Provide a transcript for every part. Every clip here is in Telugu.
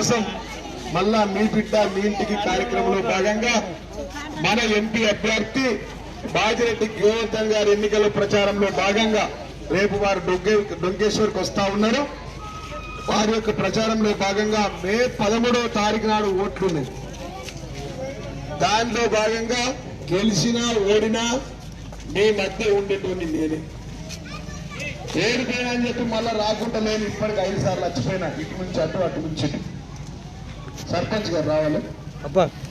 కోసం మళ్ళా మీ బిడ్డ మీ ఇంటికి కార్యక్రమంలో భాగంగా మన ఎంపీ అభ్యర్థి బాజిరెడ్డి గోవర్ధన్ గారి ఎన్నికల ప్రచారంలో భాగంగా రేపు వారు డొంకేశ్వర్కి వస్తా ఉన్నారు. వారి యొక్క ప్రచారంలో భాగంగా మే 13వ తారీఖు నాడు ఓట్లున్నాయి. దాంట్లో భాగంగా గెలిచినా ఓడినా మీ మధ్య ఉండేటువంటి నేనే ఏడిపోయినా అని చెప్పి మళ్ళా రాకుండా నేను ఇప్పటికి 5 సార్లు వచ్చిపోయినా, ఇటు నుంచి అటు నుంచి ఇటు. సర్పంచ్ గారు రావాలి.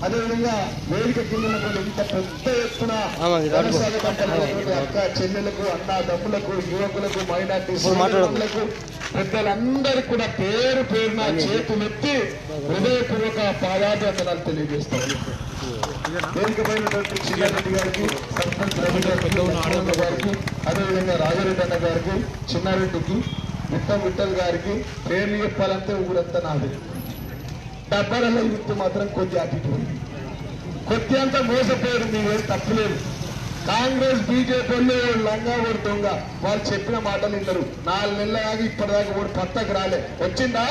అదేవిధంగా వేదిక కింద ఇంత పెద్ద ఎత్తున అక్క చెల్లెలకు అన్న దమ్ములకు యువకులకు మైనార్టీ సోదరులకు పెద్దలందరికీ కూడా పేరు పేరున చేతులెత్తి హృదయపూర్వక పాదాభివందనాలు తెలియజేస్తారు. వేదికమైనటువంటి చిన్నారెడ్డి గారికి, సర్పంచ్ రవి గారికి, అదేవిధంగా రాజారెడ్డి అన్న గారికి, చిన్నారెడ్డికి, విఠల్ గారికి పేర్లు చెప్పాలంటే ఊరంతా నాది. డబ్బాలలో యుక్తి మాత్రం కొద్ది అతిథి కొద్ది అంతా మోసపోయారు. మీరేం తప్పులేదు. కాంగ్రెస్ బీజేపీ లంగా కొడుతుంగా వాళ్ళు చెప్పిన మాటలు విన్నారు. 4 నెలలు ఆగి ఇప్పటిదాకా కూడా పత్తకు రాలే. వచ్చిందా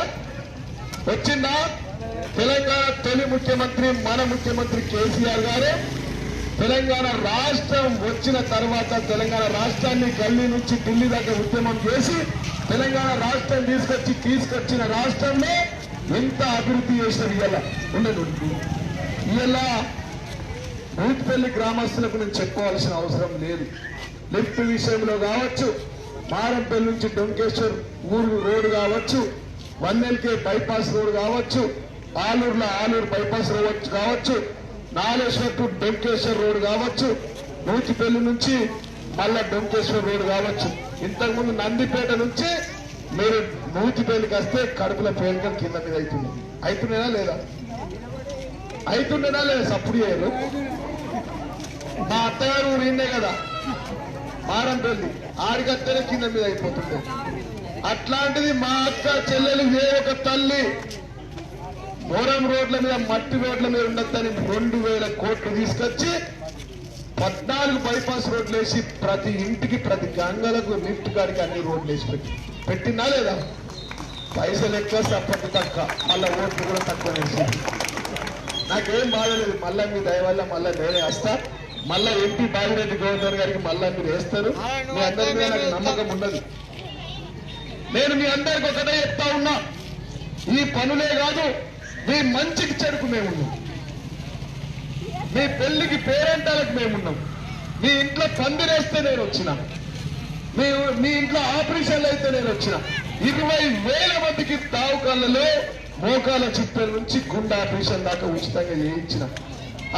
తెలంగాణ తొలి ముఖ్యమంత్రి మన ముఖ్యమంత్రి కేసీఆర్ గారు తెలంగాణ రాష్ట్రం వచ్చిన తర్వాత తెలంగాణ రాష్ట్రాన్ని గల్లీ నుంచి ఢిల్లీ దాకా ఉద్యమం చేసి తెలంగాణ రాష్ట్రం తీసుకొచ్చిన రాష్ట్రంలో ఎంత అభివృద్ధి చేసిన ఇవాళ భూత్పల్లి గ్రామస్తులకు నేను చెప్పుకోవాల్సిన అవసరం లేదు. లిఫ్ట్ విషయంలో కావచ్చు, మారంపల్లి నుంచి డొంకేశ్వర్ ఊరు రోడ్డు కావచ్చు, 1LK బైపాస్ రోడ్ కావచ్చు, ఆలూరు బైపాస్ రోడ్ కావచ్చు, నాలేశ్వర్ టు డొంకేశ్వర్ రోడ్ కావచ్చు, నూతిపల్లి నుంచి మళ్ళా డొంకేశ్వర్ రోడ్ కావచ్చు. ఇంతకుముందు నందిపేట నుంచి మీరు నూతిపల్లికి వస్తే కడుపుల పేలికలు కింద మీద అవుతుండేనా లేదా సప్పుడు చేయరు. మా అత్తగారు ఊరినే కదా మారంపల్లి, ఆడికత్తేనే కింద మీద అయిపోతుండే. అట్లాంటిది మా అక్క చెల్లెలు ఏ ఒక తల్లి మోరం రోడ్ల మీద మట్టి రోడ్ల మీద ఉండొద్దని 2000 కోట్లు తీసుకొచ్చి 14 బైపాస్ రోడ్లు వేసి ప్రతి ఇంటికి ప్రతి గంగలకు లిఫ్ట్ గారికి అన్ని రోడ్లు వేసి పెట్టినా లేదా? పైసలు ఎక్కువ సపోర్ట్ తక్కువ, మళ్ళా ఓట్లు కూడా తక్కువ వేసింది. నాకేం బాధలేదు. మళ్ళా మీ దయ వల్ల మళ్ళా నేనే వస్తా. మళ్ళా ఎంపీ బాజిరెడ్డి గోవర్ధన్ గారికి మళ్ళా మీరు వేస్తారు. మీ అందరి మీద నాకు నమ్మకం ఉన్నది. నేను మీ అందరికి ఒకటే చెప్తా ఉన్నా, ఈ పనులే కాదు మీ మంచికి చెడుకు మేమున్నాం, మీ పెళ్లికి పేరెంటాలకు మేమున్నాం, మీ ఇంట్లో పందిరేస్తే నేను వచ్చిన, మీ ఇంట్లో ఆపరేషన్లు అయితే నేను వచ్చిన. 20,000 మందికి తావుకాళ్ళలో మోకాల చిత్తల నుంచి గుండె ఆపరేషన్ దాకా ఉచితంగా చేయించిన.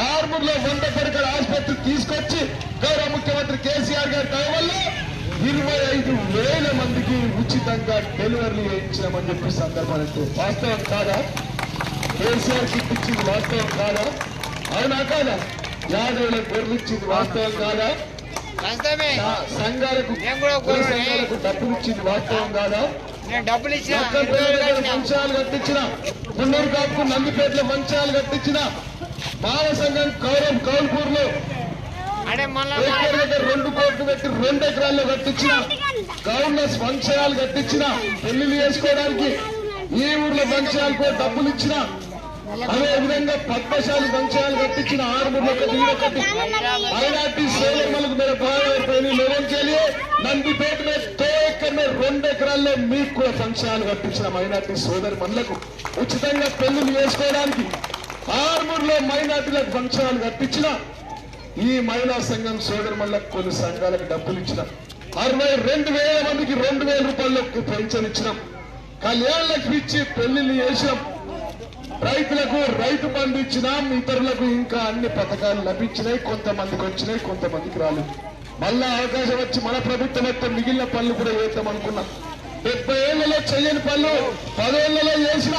ఆర్మూర్లో 100 పడకల ఆసుపత్రి తీసుకొచ్చి గౌరవ ముఖ్యమంత్రి కేసీఆర్ గారి దయ వల్ల 25,000 మందికి ఉచితంగా డెలివరీలు చేయించినామని చెప్పి సందర్భాలు వాస్తవం కాదా? కేసీఆర్ కిట్ ఇచ్చింది వాస్తవం కాదా? అవునా కాదా? యాదవులకు గొర్రెలిచ్చింది వాస్తవం కాదా? సంఘాలకు డబ్బులు ఇచ్చింది వాస్తవం కాదా? మంచాలు కట్టించిన, మున్నూరు కాపు నందిపేటలో మంచాలు కట్టించిన, మావ సంఘం కౌల్పూర్ లో 2 కోట్లు పెట్టి 2 ఎకరాల్లో కట్టించిన, గవర్నర్స్ మంచాలు కట్టించిన, పెళ్లిళ్ళు చేసుకోవడానికి ఈ ఊర్లో మంచాలు కూడా డబ్బులు ఇచ్చిన, అదే విధంగా పద్మశాలి మంచాలు కట్టించిన, ఆరుమూర్లో ఒకటి మైనార్టీ సోదరులకు మీరు బాగా లోన్ చేయలే. నందిపేట మీద 2 ఎకరాల్లో మీకు కూడా ఫంక్షన్లు కట్టించిన మైనార్టీ సోదరు మనలకు ఉచితంగా పెళ్లిళ్ళు చేసుకోవడానికి ఆరుమూర్లో మైనార్టీలకు ఫంక్షన్లు కట్టించిన, ఈ మహిళా సంఘం సోదరు మనలకు కొన్ని సంఘాలకు డబ్బులు ఇచ్చిన, 62,000 మందికి 2,000 రూపాయలకు పెన్షన్ ఇచ్చినాం, కళ్యాణ లక్ష్మి ఇచ్చి పెళ్లిళ్ళు చేసినాం, రైతులకు రైతు బంధు ఇచ్చినాం, ఇతరులకు ఇంకా అన్ని పథకాలు లభించినాయి. కొంతమందికి వచ్చినాయి, కొంతమందికి రాలేదు. మళ్ళా అవకాశం వచ్చి మన ప్రభుత్వం అయితే మిగిలిన పనులు కూడా చేద్దాం అనుకున్నాం. 70 ఏళ్లలో చెయ్యని పనులు 10 ఏళ్లలో చేసిన,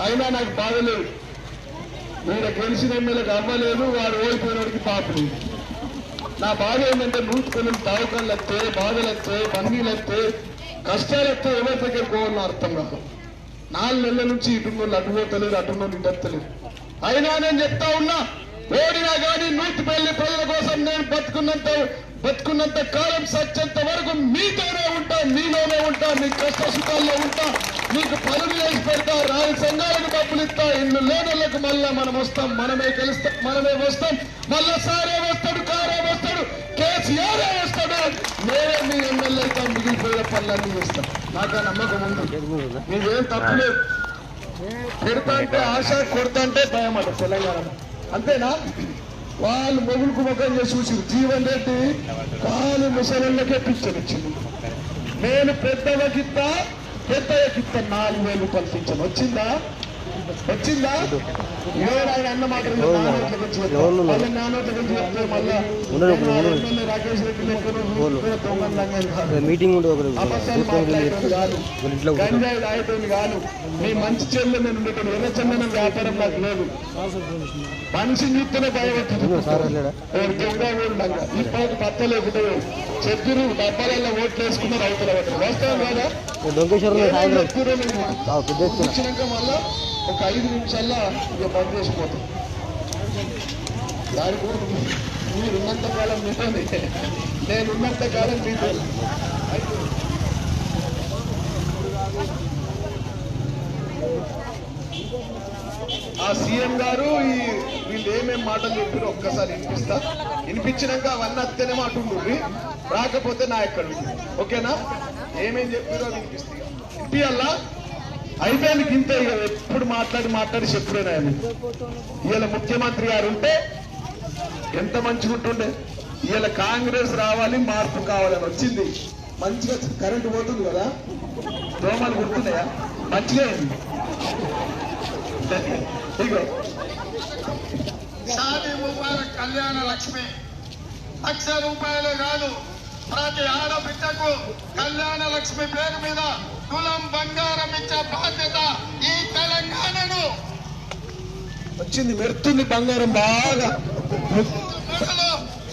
అయినా నాకు బాధలేదు. వీళ్ళ గెలిచిన ఎమ్మెల్యేకి అవ్వలేదు, వాడు ఓడిపోయినోడికి పాపలేదు. నా బాధ ఏంటంటే నూతుకొని తావకాలు వస్తే, బాధలు వస్తే, పన్నీలు వస్తే, కష్టాలు వస్తే ఎవరి దగ్గర పోవాలని అర్థం కాదు. 4 నెలల నుంచి ఇటున్నోళ్ళు అటుపోతలేరు, అటున్నోళ్ళు ఇటత్తలేరు. అయినా నేను చెప్తా ఉన్నా, ఓడినా కానీ నూతిపల్లి ప్రజల కోసం నేను బతుకున్నంత కాలం సత్యంత వరకు మీతోనే ఉంటా, మీలోనే ఉంటా, మీ కష్ట సుఖాల్లో ఉంటా, మీకు పనులు చేసి పెడతా, రాయి సంఘాలకు డబ్బులు ఇస్తా, ఇల్లు లేనోళ్లకు మళ్ళా మనం వస్తాం, మనమే గెలుస్తాం, మనమే వస్తాం, మళ్ళా సారే వస్తాడు, కారే వస్తాడు, కేసీఆర్ వస్తాడు, నేనే మీ ఎమ్మెల్యే అయితే మిగిలిపోయే పనులన్నీ చేస్తాం. నాకు ఆ నమ్మకం ఉంది. నీవేం తప్పులేదు. పెడతా అంటే ఆశ, కొడతా అంటే భయం అట తెలంగాణ. అంతేనా? వాళ్ళు మొగులకు ముఖం చేసి చూసి జీవన్ రెడ్డి కాలు ముసలిళ్ళకే పింఛన్ ఇచ్చింది. నేను పెద్దవకిత్తా 4,000 రూపాయలు పింఛన్ వచ్చిందా? ఆయన అన్న మాట నానోట్ల గురించి మళ్ళీ నానోట్ల గురించి చెప్తే మళ్ళీ రాకేష్ రెడ్డి గంజాయి రాయటం కాదు. మీ మంచి చెల్లె నేను ఉండేటప్పుడు ఎర్ర చందనం వ్యాపారం నాకు లేదు. మనిషి చూస్తేనే భయపడుతుంది. ఇప్పుడు పత్త లేకుండా చెప్పిరు డబ్బాలలో ఓట్లు వేసుకున్నారు, అవతల వాస్తవం కాదా? వచ్చినాక మళ్ళా ఒక 5 నిమిషాల్లో ఇక బంద్ చేసిపోతాం. దాని కూడా మీరున్నంత కాలం మీతోనే, నేనున్నంత కాలం మీతో. ఆ సీఎం గారు వీళ్ళు ఏమేమి మాటలు చెప్పారో ఒక్కసారి వినిపించినాక అవన్నీ అత్తనే మాట ఉంటుంది, రాకపోతే నా ఎక్కడ. ఓకేనా? ఏమేం చెప్పారో వినిపిస్తా. అయిపోయింది ఇంతే. ఎప్పుడు మాట్లాడి చెప్పుడేనా? ఇవాళ ముఖ్యమంత్రి గారు ఉంటే ఎంత మంచిగా ఉంటుండే. ఇవాళ కాంగ్రెస్ రావాలి, మార్పు కావాలని వచ్చింది. మంచిగా కరెంటు పోతుంది కదా, దోమలు గుర్తున్నాయా? మంచిగా ఇగో షాదీ ముబారక్ కళ్యాణ లక్ష్మి 1,00,000 రూపాయలే కాదు, ప్రతి ఆడబిడ్డకు కళ్యాణ లక్ష్మి పేరు మీద తులం బంగారం ఇచ్చే బాధ్యత ఈ తెలంగాణను వచ్చింది. మెరుతుంది బంగారం బాగా,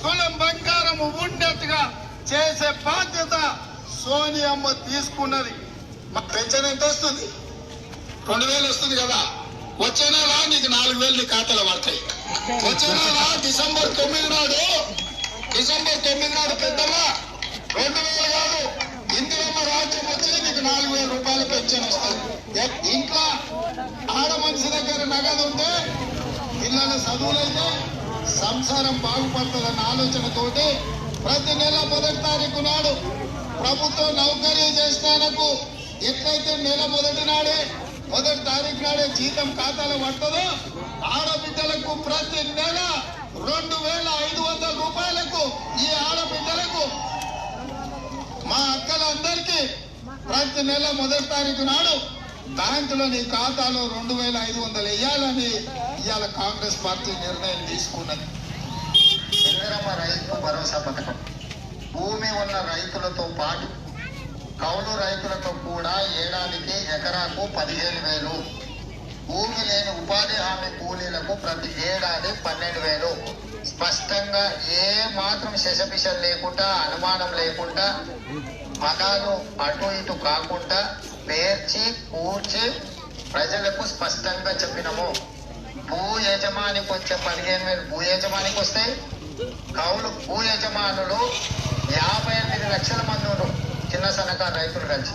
తులం బంగారం ఉండేట్టుగా చేసే బాధ్యత సోనియమ్మ తీసుకున్నది. మా పెన్షన్ ఎంత వస్తుంది? 2,000 వస్తుంది కదా. వచ్చే నెల నీకు 4,000 నీ ఖాతాలో పడతాయి. వచ్చే నెల డిసెంబర్ 9 నాడు పెద్దమ్మా 2,000 కాదు, ఇందిరమ్మ రాజ్యం వచ్చి నీకు 4,000 రూపాయల పెన్షన్ వస్తుంది. ఇంట్లో ఆడ మనిషి దగ్గర నగదు ఉంటే పిల్లల చదువులైతే సంసారం బాగుపడుతుందన్న ఆలోచనతోటి ప్రతి నెల 1వ తారీఖు నాడు ప్రభుత్వ నౌకరీ చేస్తానకు ఎట్లయితే నెల 1వ తారీఖు నాడే జీతం ఖాతాలో పడుతుందో ఆడబిడ్డలకు ప్రతి నెల 2,500 రూపాయలకు ఈ ఆడబిడ్డలకు మా అక్కలందరికీ ప్రతి నెల 1వ తారీఖు నాడు బ్యాంకులో నీ ఖాతాలో 2,500 వేయాలని ఇవాళ కాంగ్రెస్ పార్టీ నిర్ణయం తీసుకున్నది. ఇందిరమ్మ రైతు భరోసా పథకం భూమి ఉన్న రైతులతో పాటు కౌలు రైతులతో కూడా ఏడాదికి ఎకరాకు 15,000, భూమి లేని ఉపాధి హామీ కూలీలకు ప్రతి ఏడాది 12,000. స్పష్టంగా ఏ మాత్రం శశపిషం లేకుండా, అనుమానం లేకుండా, పదాలు అటు ఇటు కాకుండా పేర్చి కూర్చి ప్రజలకు స్పష్టంగా చెప్పినాము. భూ యజమానికి వచ్చే 15,000 భూ యజమానికి వస్తాయి. భూ యజమానులు 58 లక్షల మంది ఉన్నారు, చిన్న సన్నకారు రైతులు కలిసి.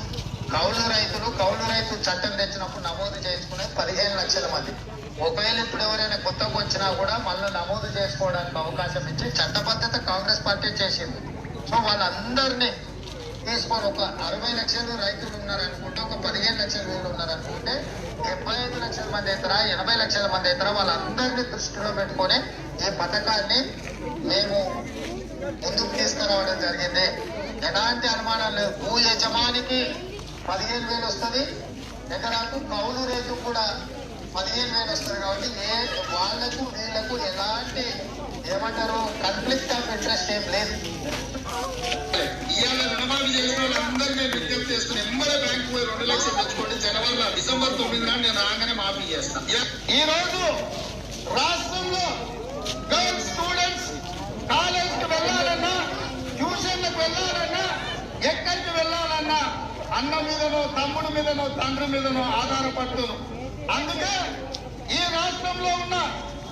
కౌలు రైతు చట్టం తెచ్చినప్పుడు నమోదు చేసుకునే 15 లక్షల మంది. ఒకవేళ ఇప్పుడు ఎవరైనా కొత్తగా వచ్చినా కూడా మళ్ళీ నమోదు చేసుకోవడానికి అవకాశం ఇచ్చి చట్టబద్ధత కాంగ్రెస్ పార్టీ చేసింది. సో వాళ్ళందరినీ తీసుకొని ఒక 60 లక్షలు రైతులు ఉన్నారనుకుంటే, ఒక 15 లక్షల వీళ్ళు ఉన్నారనుకుంటే 75 లక్షల మంది అవుతారా, 80 లక్షల మంది అవుతారా, వాళ్ళందరినీ దృష్టిలో పెట్టుకొని ఈ పథకాన్ని మేము ముందుకు తీసుకురావడం జరిగింది. ఎలాంటి అనుమానాలు లేవు. భూ యజమానికి 15,000 వస్తుంది ఎకరాకు, కౌలు రైతు కూడా 15,000 వస్తుంది. కాబట్టి వాళ్లకు వీళ్లకు ఎలాంటి ఏమంటారు కాన్ఫ్లిక్ట్ ఆఫ్ ఇంట్రెస్ట్ ఏం లేదు. ఇవాళ రుణమాఫీ చేసిన వాళ్ళందరూ నేను విజ్ఞప్తి చేస్తున్నాను. ఎంబడే బ్యాంకు పోయి 2 లక్షలు తెచ్చుకోండి. డిసెంబర్ 9 నాడు నేను రాగానే మాఫీ చేస్తాను. ఈ రోజు రాష్ట్రంలో గర్ల్స్ స్టూడెంట్స్ కాలేజ్కి వెళ్ళాలన్నా, ట్యూషన్లకు వెళ్ళాలన్నా, ఎక్కడికి వెళ్ళాలన్నా అన్న మీదనో, తమ్ముడి మీదనో, తండ్రి మీదనో ఆధారపడుతున్నాం. అందుకే ఈ రాష్ట్రంలో ఉన్న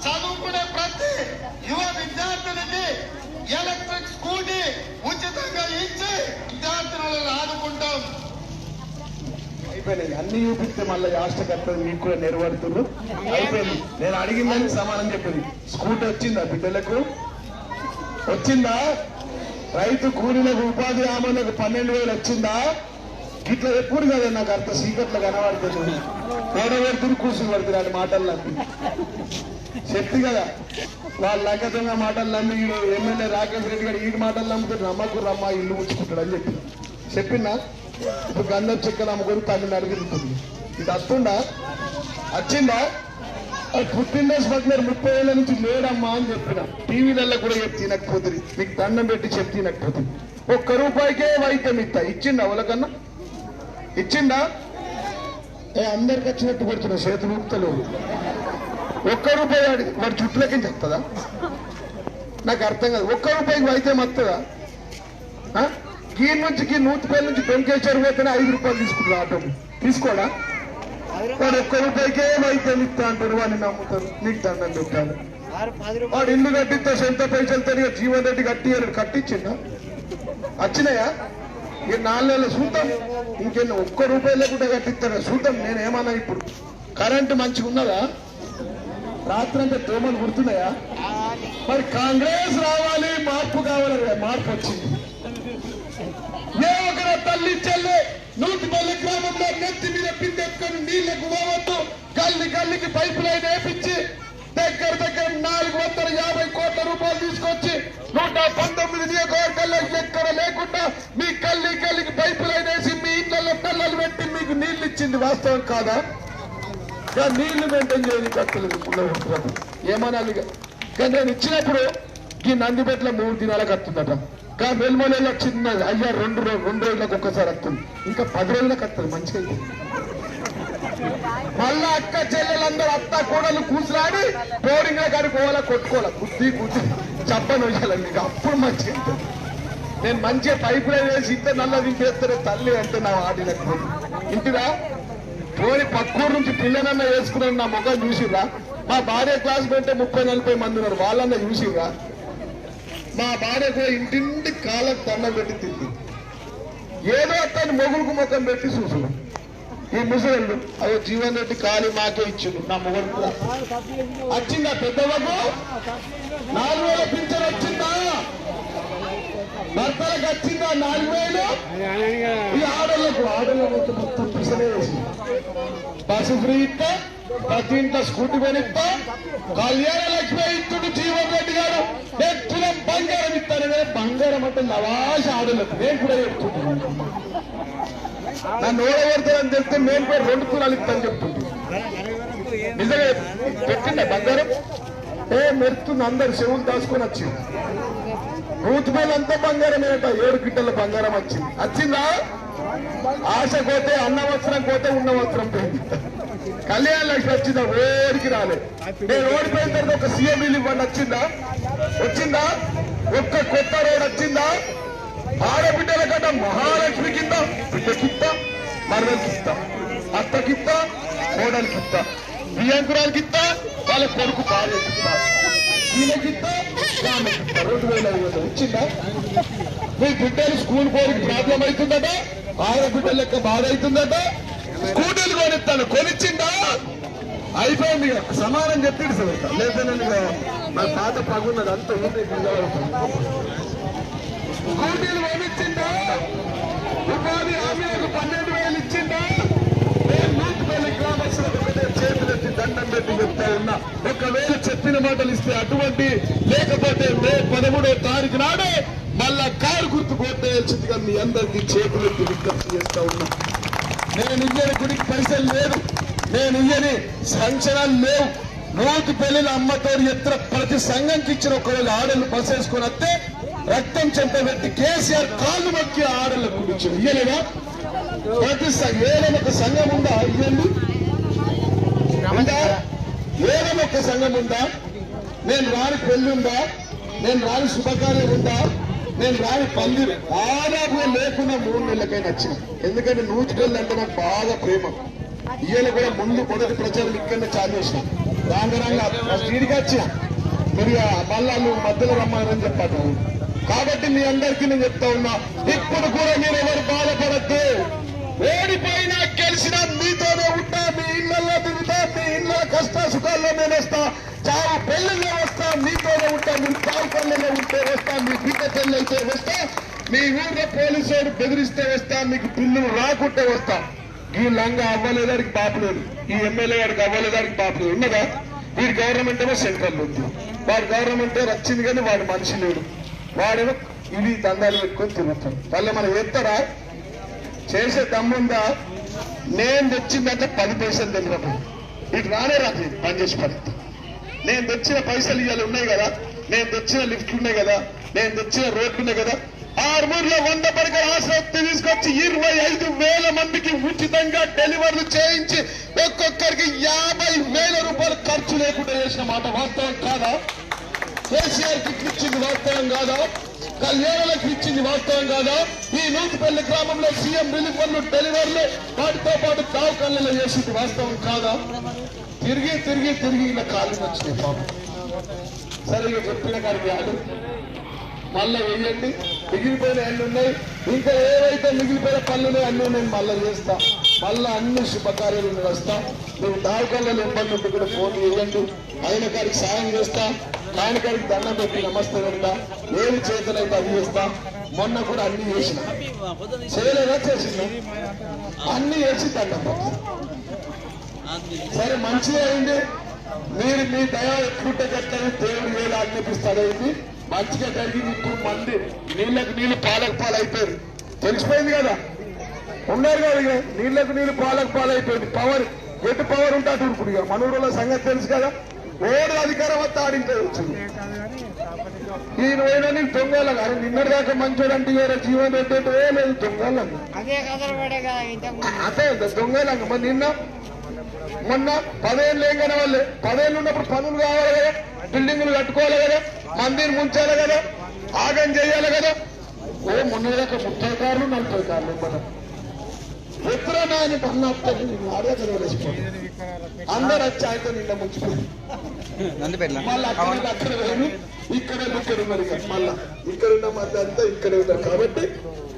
చదువుకునే ప్రతి యువ విద్యార్థులకి ఎలక్ట్రిక్ స్కూటీ ఉచితంగా ఇచ్చి విద్యార్థులను ఆదుకుంటాం. అయిపోయినాయి అన్ని చూపిస్తే మళ్ళీ యాష్టకర్తలు మీకు కూడా నెరవేరుతున్నారు. అయిపోయింది. నేను అడిగిందని సమానం చెప్పింది. స్కూటీ వచ్చిందా బిడ్డలకు? వచ్చిందా? రైతు కూలీలకు ఉపాధి హామీలకు 12,000 వచ్చిందా? ఇట్లా ఎప్పుడు కదా నాకు అర్థ సీకట్లో కనబడుతుంది. ఓడబెడుతురు కూర్చుని పడుతుంది అని మాటలు నమ్మి చెప్తి కదా. వాళ్ళ లంకతంగా మాటలు నమ్మి ఎమ్మెల్యే రాకేష్ రెడ్డి గారు ఈ మాటలు నమ్ముతారు. నమ్మకు రమ్మ ఇల్లు ఉంచుకుంటాడు అని చెప్పినా ఇప్పుడు గంధం చెక్కలు అమ్ముకొని తమిళనాడు తిరుగుతుంది. ఇది వస్తుందా? వచ్చిందా? పుట్టినరోజు స్మగ్లర్ 30,000 నుంచి లేడమ్మా అని చెప్పిన. టీవీలలో కూడా చెప్తే తినకపోతుంది. మీకు దండం పెట్టి చెప్తే తినకపోతుంది. ₹1 వైద్యం ఇచ్చిండా? వాళ్ళకన్నా ఇచ్చిండా? అందరికి వచ్చినట్టు కొడుతున్నా చేతులు ఊపుతలు. ₹1 వాడి చుట్టూలకి చెప్తుందా? నాకు అర్థం కాదు. ₹1 వైద్యం వస్తుందా? గీ నుంచి నూతిపల్లి నుంచి వెంకటేశ్వర పోతేనే ₹5 తీసుకుంటారు. ఆటో తీసుకోడా? వాడు ₹1 వైద్యం ఇస్తా అంటారు. వాడిని నమ్ముతారు. నీకు దండం పెట్టాలి. వాడు ఇల్లు కట్టిస్తా సొంత పైసలు తరిగా జీవన్ రెడ్డి కట్టించిందా? వచ్చినాయా? ఈ 4 నెలలు చూద్దాం. ఇంకెన్ని ₹1 లేకుండా కట్టిస్తారా చూద్దాం. నేనేమన్నా ఇప్పుడు కరెంటు మంచిగా ఉన్నదా? రాత్రంతా దోమలు కుడుతున్నాయా? మరి కాంగ్రెస్ రావాలి, మార్పు కావాలి. మార్పు వచ్చింది. ఏ ఒకరు తల్లి చెల్లి నూతిపల్లి గ్రామంలో నెత్తి మీద పిండెత్తుకొని నీళ్లకు పోవద్దు. గల్లికి పైపు లైన్ వేపించి దగ్గర 450 కోట్ల రూపాయలు తీసుకొచ్చి 119 నియోజకవర్గాల్లో ఎక్కడ లేకుండా మీ గల్లికి పైపు లైన్ వేసి మీ ఇళ్లలో పిల్లలు పెట్టి మీకు నీళ్లు ఇచ్చింది. వాస్తవం కాదా? నీళ్లు మెయింటైన్ చేయని కట్టలేదు. ఏమనాలి? కానీ నేను ఇచ్చినప్పుడు ఈ నందిపేటలో 3 దినాలకు వస్తుందట. కానీ వెల్మలలో చిన్నది అయ్యా 2 రోజులకు ఒక్కసారి వస్తుంది. ఇంకా 10 రోజులకు వస్తుంది. మంచిగా మళ్ళా అక్క చెల్లెలందరూ అత్త కోడలు కూసులాడి బోరింగ్ల కాడి పోవాలా, కొట్టుకోవాలా, గుద్ది చెప్పని వచ్చాలి. మీకు అప్పుడు మంచిగా ఉంటుంది. నేను మంచిగా పైపు లైన్ వేసి ఇంత నల్ల దింపేస్తారే తల్లి అంటే నా ఆడినట్టు ఇంటిరా. పోని పక్కూరు నుంచి పిల్లనన్నా వేసుకున్నాను. నా ముఖం చూసిర్రా? మా భార్య క్లాస్ పెట్టే 30-40 మంది ఉన్నారు. వాళ్ళన్నా చూసిర్రా? మా భార్య కూడా ఇంటింటి కాళ్ళకు దండం పెట్టి తింది. ఏదో అతను మొగులకు ముఖం పెట్టి చూసుడు. ఈ ముసలు అదో జీవన్ రెడ్డి ఖాళీ మాకే ఇచ్చిండు. నా మొగలు వచ్చిందా? పెద్దవాకు 4,000 పింఛన్ వచ్చిందా? భర్తలకు వచ్చిందా 4,000? ఈ ఆడలకు మొత్తం పిసలే వేసి బస్సు ఫ్రీ ఇస్తా, ప్రతి ఇంట్లో స్కూటీ కొనిస్తా, కళ్యాణ లక్ష్మి ఇస్తుడు జీవన్ రెడ్డి గారు. తులం బంగారం ఇస్తాను. బంగారం అంటే నవాశ ఆడలకు. నేను కూడా చెప్తున్నాను. నన్ను ఓడగొడతానని చెప్తే నేను కూడా 2 తులాలు ఇస్తాను చెప్తుంది. నిజంగా పెట్టిండే బంగారం మెరుతుంది. అందరు చెవులు దాచుకొని వచ్చింది. నూతిపల్లంతా బంగారం ఏంట. 7 గిట్టల బంగారం వచ్చిందా? ఆశ పోతే అన్న వస్త్రం పోతే ఉన్న వస్త్రం పోయింది. కళ్యాణ లక్ష్మి వచ్చిందా? ఓడికి రాలేదు. నేను ఓడిపోయిన తర్వాత ఒక సీఎం ఇల్లు ఇవ్వండి వచ్చిందా? ఒక్క కొత్త రోడ్ వచ్చిందా? ఆడబిడ్డల కన్నా మహాలక్ష్మి కింద బిడ్డకిత్తా, మరదలకిత్తా, అత్తకిత్తా, కోడలికిత్తా, బియ్యంకురాలకిత్తా, వాళ్ళ కొడుకు భార్యకిత్తా, ఈయనకిత్తా, ఆమెకిత్తా. 2,500 వచ్చిందా? మీ బిడ్డలు స్కూల్ పోరికి ప్రాబ్లం అవుతుందట. ఆడబిడ్డల లెక్క బాధ అవుతుందట. స్కూటీలు కొనిచ్చిందా? అయిపోయింది. సమానం చెప్పింది సార్. లేదా నా తాత పగున్నది అంత ఉంది. స్కూటీలు కొనిచ్చిందా? ఉపాధి హామీలకు 12,000 ఇచ్చిందా? నేను నూతిపల్లి గ్రామస్తులకు చేతులెత్తి దండం పెట్టి చెప్తా ఉన్నా. ఒకవేళ చెప్పిన మాటలు ఇస్తే అటువంటి, లేకపోతే మే 13వ తారీఖు నాడే మళ్ళా కారు గుర్తు కోటేయాల్సిందిగా మీ అందరికీ చేతులెత్తి విజ్ఞప్తి చేస్తా ఉన్నా. నేను ఇయ్యని గుడికి పైసలు లేదు. నేను ఇయ్యని సంచనాలు లేవు. నూతిపల్లిలో అమ్మతో ఎత్తున ప్రతి సంఘంకి ఇచ్చిన ఒకవేళ ఆడళ్ళు బస్ వేసుకొని వస్తే రక్తం చెంప పెట్టి కేసీఆర్ కాళ్ళు మొక్కి ఆడళ్ళకు కూర్చొని ఇయ్యలేదా? ప్రతి ఏదైనా ఒక సంఘం ఉందా? ఇయ్యండి. ఏదైనా ఒక సంఘం ఉందా? నేను రాని పెళ్లి ఉందా? నేను రాని శుభకార్యం ఉందా? నేను రాని పందిరు దాదాపుగా లేకుండా 3 నెలలకైనా వచ్చింది. ఎందుకంటే నూతిపల్లి అంటే నాకు బాగా ప్రేమ. ఇయ్యలు కూడా ముందు మొదటి ప్రచారం ఇక్కడనే చాలు చేసిన. రాంగరంగా స్టీడికి వచ్చిన మీరు మళ్ళా నువ్వు మధ్యలో రమ్మానని చెప్పాను. కాబట్టి మీ అందరికీ నేను చెప్తా ఉన్నా, ఇప్పుడు కూడా మీరు ఎవరు బాధపడద్దు. ఓడిపోయినా గెలిచినా మీతోనే ఉంటా, మీ ఇళ్లలో తిరుగుతా, మీ ఇళ్ల కష్ట సుఖాల్లో నేను వస్తా, చావు పెళ్లిలో వస్తా, మీతోనే ఉంటా. మీరు చావు పల్లెలో ఉంటే వస్తా, మీ బిడ్డ పెళ్లి అయితే వస్తా, మీ ఊర్లో పోలీసు బెదిరిస్తే వస్తా, మీకు పిల్లలు రాకుంటే వస్తా. ఈ లంగా అవ్వలేదానికి పాపు లేదు, ఈ ఎమ్మెల్యే గారికి అవ్వలేదానికి పాపు లేదు. ఉన్నదా? వీడి గవర్నమెంట్ ఏమో సెంట్రల్ ఉంది, వాడి గవర్నమెంట్ వచ్చింది కానీ వాడు మనిషి లేడు, వాడేమో ఇవి దందాలు పెట్టుకొని తిరుగుతాడు. వాళ్ళ మనం ఎత్తరా చేసే దమ్ముందా? నేను తెచ్చిందంటే 10 పైసలు తెలియదు, ఇటు రానే రాదు పని చేసి పడతా. నేను తెచ్చిన పైసలు ఇవాళ ఉన్నాయి కదా, నేను తెచ్చిన లిఫ్ట్లు ఉన్నాయి కదా, నేను తెచ్చిన రోడ్లు ఉన్నాయి కదా, ఆర్మూర్లో 100 పడకల ఆసుపత్రి తీసుకొచ్చి 25,000 మందికి ఉచితంగా డెలివరీలు చేయించి ఒక్కొక్కరికి 50,000 రూపాయలు ఖర్చు లేకుండా చేసిన మాట వాస్తవం కాదా? కేసీఆర్ కిట్ ఇచ్చింది వాస్తవం కాదా? కళ్యాణాలకు ఇచ్చింది వాస్తవం కాదా? ఈ నూతిపల్లి గ్రామంలో సీఎం రిలీఫ్ ఫండ్ డెలివరీలు వాటితో పాటు దావకాలలో చేసింది వాస్తవం కాదా? తిరిగి తిరిగి తిరిగి ఇలా కాళ్ళు వచ్చినాయి పాపం. సరే ఇక చెప్పిన గారికి ఆడు మళ్ళా వేయండి, మిగిలిపోయిన అన్ని ఉన్నాయి, ఇంకా ఏవైతే మిగిలిపోయిన పనులు అన్ని ఉన్నాయి మళ్ళా చేస్తా, మళ్ళా అన్ని శుభకార్యాలు వస్తా. మీరు దావకాలలో ఇబ్బంది ఉంటే కూడా ఫోన్ చేయండి, ఆయన గారికి సాయం చేస్తా, ఆయన గారికి దండం పెట్టి నమస్తే పెడతా, ఏది చేతనైతే అది చేస్తా. మొన్న కూడా అన్ని చేసిన, చేయలేదా? చేసిందా? అన్ని చేసి దండం పెడతా. సరే మంచిగా అయింది, మీరు మీ దయ ఎట్లుంటే కట్టని దేవుడు ఏదో ఆజ్ఞాపిస్తాడైంది, మంచిగా జరిగింది. ఇప్పుడు మంది నీళ్లకు నీళ్లు పాలకు పాలు అయిపోయారు, తెలిసిపోయింది కదా, ఉన్నారు కదా, ఇక నీళ్లకు నీళ్లు పాలకు పాలు అయిపోయింది. పవర్ ఎటు పవర్ ఉంటే అటు ఉరుకుడు. ఇక మనూరులో సంగతి తెలుసు కదా, ఓడు అధికారం వస్తే ఆడింటే వచ్చింది. ఈయన పోయిన దొంగలు కానీ నిన్నటి దాకా మంచోడు అంటే జీవన్ రెడ్డి అంటే లేదు, దొంగలు అదే దొంగలు. మరి నిన్న మొన్న 10 ఏళ్ళు ఏం కానీ వాళ్ళే 10 ఏళ్ళు ఉన్నప్పుడు పనులు కావాలి కదా, బిల్డింగులు కట్టుకోవాలి కదా, మందిని ముంచాలి కదా, ఆగం చేయాలి కదా. ఓ మొన్న దాకా 30 కార్లు 40 కార్లు మనం ఎప్పుడైనా ఆయన పన్ను ఆపుతాడు, ఆడే చదివేసిపోయి అందరు వచ్చి ఆయనతో నిన్న ముంచిపోయింది. మళ్ళీ అక్కడ వేరు ఇక్కడే ఇక్కడ ఉన్నారు, మళ్ళా ఇక్కడ ఉన్న మధ్య అంతా ఇక్కడే ఉన్నారు. కాబట్టి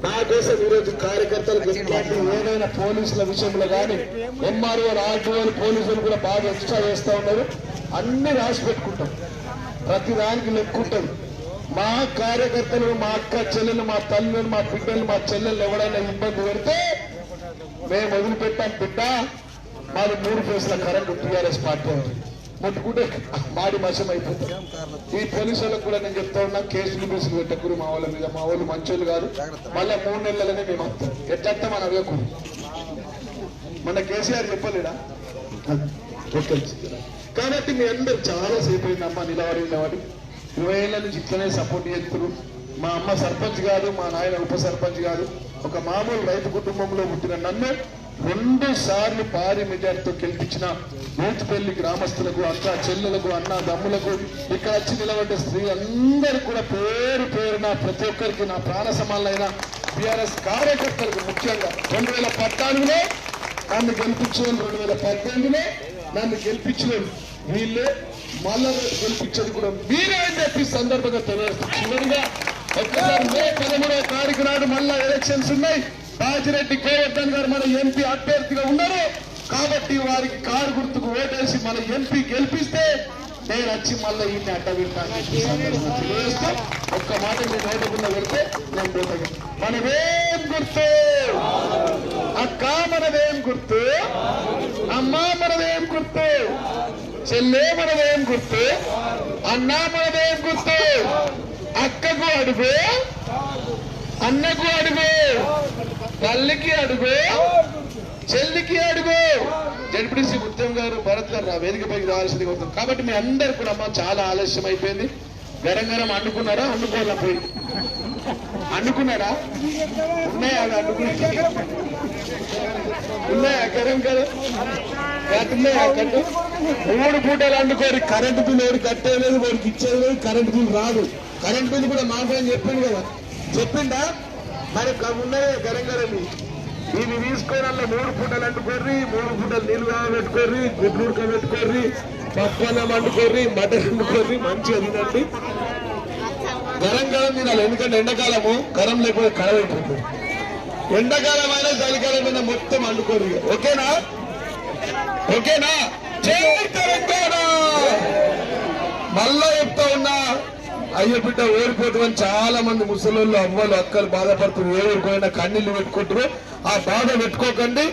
నా కోసం ఈరోజు కార్యకర్తలకు ఎట్లాంటి ఏదైనా పోలీసుల విషయంలో కానీ ఎంఆర్ఓ ఆర్టీఓ పోలీసులు కూడా బాగా ఎక్స్ట్రా చేస్తా ఉన్నారు. అన్ని రాసి పెట్టుకుంటాం, ప్రతి దానికి లెక్కుంటాం. మా కార్యకర్తలు, మా అక్క చెల్లెలు, మా తల్లులు, మా బిడ్డలు, మా చెల్లెలు ఎవడైనా ఇబ్బంది పెడితే మేము వదిలిపెట్టాం. బిడ్డ మాది 3 ఫేస్ల కరెంట్ టీఆర్ఎస్ పార్టీ ముట్టుకుంటే మాడి మశం అయిపోతాం. ఈ పోలీసులకు కూడా నేను చెప్తా ఉన్నా, కేసులు బీసులు పెట్టకూరు మా వాళ్ళ మీద, మా వాళ్ళు మంచోళ్ళు కాదు. మళ్ళా 3 నెలలనే మేము వస్తాం, ఎట్లా మన అవ్వకూడదు. మన కేసీఆర్ చెప్పలేడా? కాబట్టి మీ అందరు చాలా సేపు అయిందమ్మా నిలబడి 20 ఏళ్ల నుంచి ఇట్లనే సపోర్ట్ చేస్తున్నారు. మా అమ్మ సర్పంచ్ కాదు, మా నాయన ఉప సర్పంచ్ కాదు, ఒక మామూలు రైతు కుటుంబంలో పుట్టిన నన్ను 2 సార్లు భారీ మెజార్టీతో గెలిపించిన నూతిపల్లి గ్రామస్తులకు, అక్క చెల్లెలకు, అన్న దమ్ములకు, ఇక్కడ వచ్చి నిలబడ్డ స్త్రీలందరూ కూడా పేరు పేరున ప్రతి ఒక్కరికి నా ప్రాణ సమానమైన టీఆర్ఎస్ కార్యకర్తలకు ముఖ్యంగా 2014లో నన్ను గెలిపించిన, 2018లో నన్ను గెలిపించిన వీళ్ళే, మళ్ళా గెలిపించేది కూడా మీరే అని చెప్పి సందర్భంగా తెలియజేస్తుంది. చివరిగా ఒక్కసారి మే 13వ తారీఖు నాడు మళ్ళా ఎలక్షన్స్ ఉన్నాయి. బాజిరెడ్డి గోవర్ధన్ గారు మన ఎంపీ అభ్యర్థిగా ఉన్నారు. కాబట్టి వారికి కారు గుర్తుకు ఓటేసి మన ఎంపీ గెలిపిస్తే నేను వచ్చి మళ్ళీ ఈయన్ని అడ్డబెట్టాను. ఒక్క మాట నేను ఓటకుండా పెడితే నేను పోతాను. మనదేం గుర్తు అక్క, మనదేం గుర్తు అమ్మ, మనదేం గుర్తు చెల్లె, మనదేం గుర్తు అన్న, మనదేం గుర్తు అక్కకు అడుగు, అన్నకు అడుగు, తల్లికి అడుగు, చెల్లికి అడుగు. జడ్పీటీసీ గుత్తం గారు, భరత్ గారు వేదికపైకి రావాల్సింది కోరుతాం. కాబట్టి మీ అందరు కూడా అమ్మ చాలా ఆలస్యం అయిపోయింది. గరం అండుకున్నారా? అండుకోవాలా పోయి అండుకున్నారా? ఉన్నాయా? ఉన్నాయా గరం కదా? ఉన్నాయా? కట్టు 3 పూటలు అండుకోరు. కరెంటు బిల్లు ఎవరు కట్టేలేదు, వారికి ఇచ్చేది లేదు, కరెంటు బిల్లు రాదు. కరెంటు బిల్లు కూడా మాట్లాడి చెప్పాను కదా, చెప్పిందా? మరి ఉన్నాయా గరం గరం? ఇవి తీసుకొని 3 పూటలు అంటుకోర్రి, 3 పూటలు నీళ్ళు పెట్టుకోర్రి, గుడ్లు ఉడకబెట్టుకోర్రి, పప్పన్నం వండుకోర్రి, మటన్ వండుకోర్రి, మంచిగా తినండి. గరం గరం తినాలి, ఎందుకంటే ఎండాకాలము గరం లేకపోతే కడవ అయిపోతుంది. ఎండాకాలం అయినా చలికాలం అయినా మొత్తం వండుకోరు. ఓకేనా? ఓకేనా? జై తెలంగాణ. మళ్ళా చెప్తా ఉన్నా, అయ్యో బిడ్డ ఓడిపోతామని చాలా మంది ముసలోళ్ళు అవ్వలు అక్కలు బాధపడుతున్నారు. ఏ ఊరిపోయినా కన్నీళ్లు పెట్టుకుంటారు. ఆ బాధ పెట్టుకోకండి.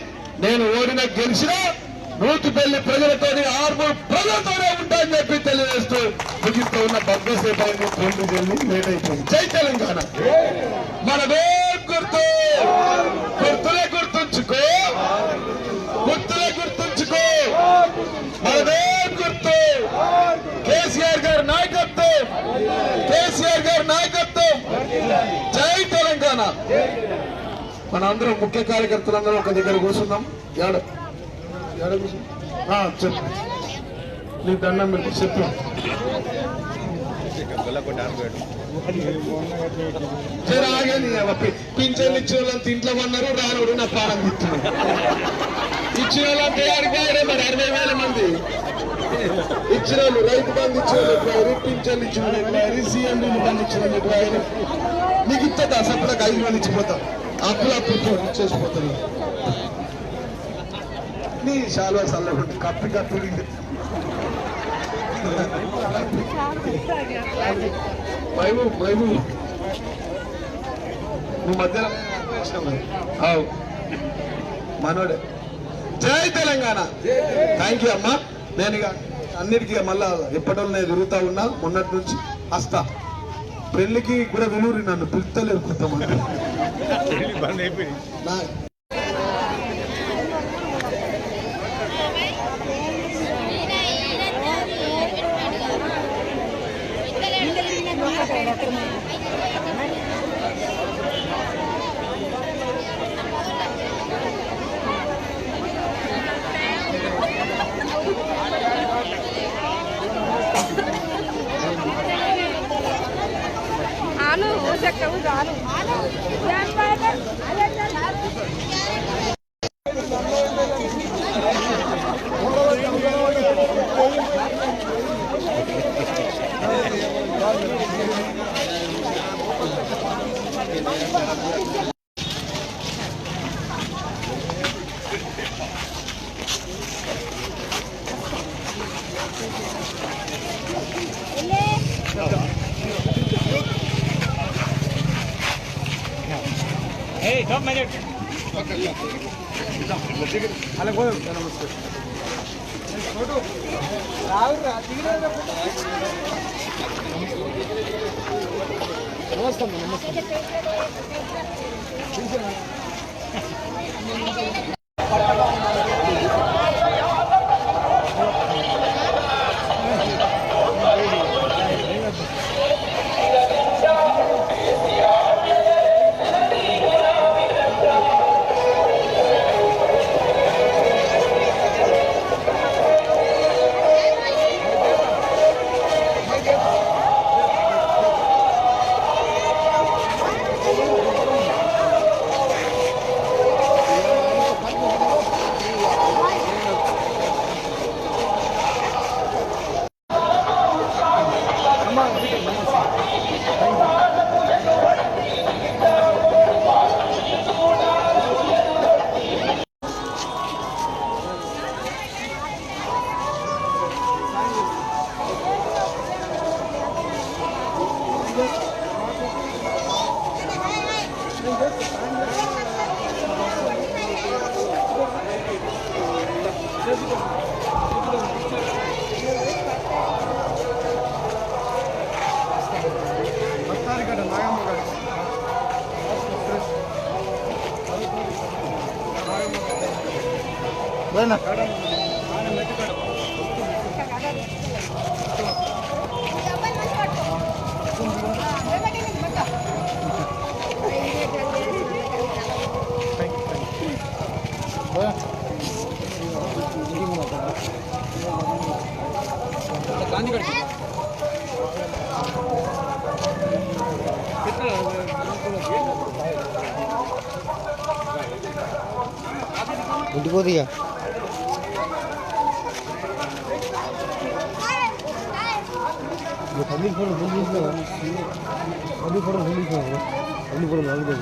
నేను ఓడినా గెలిచినా నూతిపల్లి ప్రజలతోని, ఆర్మూర్ ప్రజలతోనే ఉంటా అని చెప్పి తెలియజేస్తూ ముగిస్తూ ఉన్న బగ్గసేపు అయింది, తొండి వెళ్ళి లేట్ అయిపోయింది. జై తెలంగాణ. మనదే గుర్తు, గుర్తులే గుర్తుంచుకో, గుర్తులే గుర్తుంచుకో. మనదే గుర్తు. కేసీఆర్ గారి నాయకత్వం, కేసీఆర్ గారి నాయకత్వం. జై తెలంగాణ. మనందరం ముఖ్య కార్యకర్తలందరం ఒక దగ్గర కూర్చున్నాం. చెప్పు, నీ దండం పెట్టి చెప్పు. పింఛన్లు ఇచ్చిన వాళ్ళంత ఇంట్లో ఉన్నారు, రానుడు నా పాలన తిట్టున్నాడు. ఇచ్చిన వాళ్ళంతా అడిగారే మరి 60,000 మంది ఇచ్చిన వాళ్ళు. రైతు బంధు ఇచ్చిన వాళ్ళు, పింఛన్లు ఇచ్చిన వాళ్ళు, సీఎం బంధు ఇచ్చిన వాళ్ళు. నీకు ఇచ్చా సప్పులకు 5,000 ఇచ్చిపోతాం. అప్పులు ఇచ్చేసిపోతాను. నీ చాలా చల్లకుండా కప్పి కప్పి మైము నువ్వు మధ్యలో మనోడే. జై తెలంగాణ. థ్యాంక్ యూ అమ్మా. నేను ఇక అన్నిటికీ మళ్ళా ఎప్పటిలో నేను తిరుగుతా ఉన్నా. మొన్నటి నుంచి వస్తా. పెళ్లికి కూడా వెలూరి నన్ను పిలుస్తలేరు కొంతమంది. Hey, don't manage. అలా పోదాం. నమస్తే. నమస్తే. Bueno. ఉండిపోదిగా public photo release public photo release public photo రాలేదు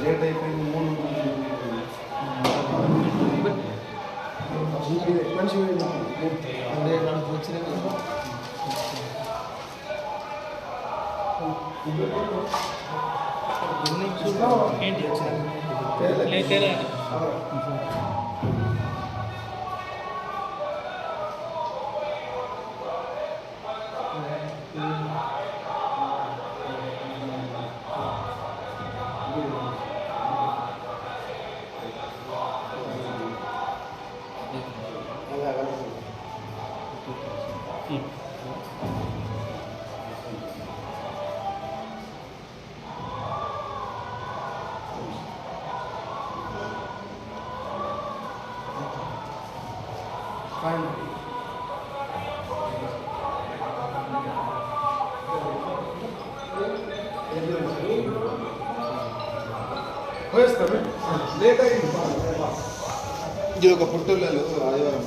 లేట్ అయిపోయింది మంచిగా అంటే నాకు వచ్చినాయి ఏంటి వచ్చినాయి లేట్ అయింది ఇది ఒక పుట్టూళ్ళలో ఆదివారం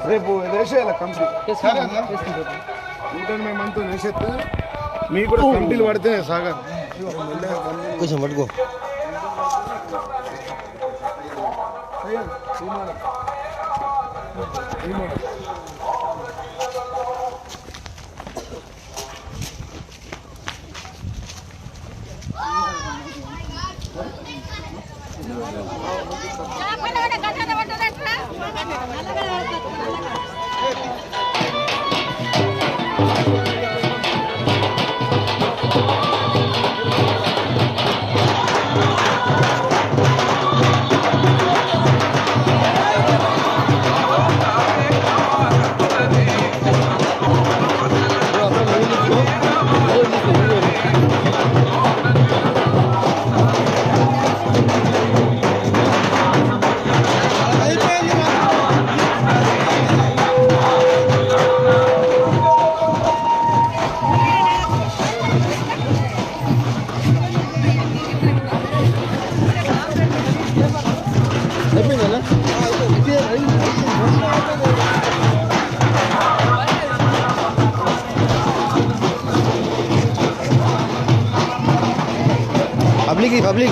రేపు వేసేయాల కంప్లీట్ మేమంతా వేసేస్తే మీకు కూడా కంప్లీలు పడితే సాగర్ కొంచెం పట్టుకో पब्लिक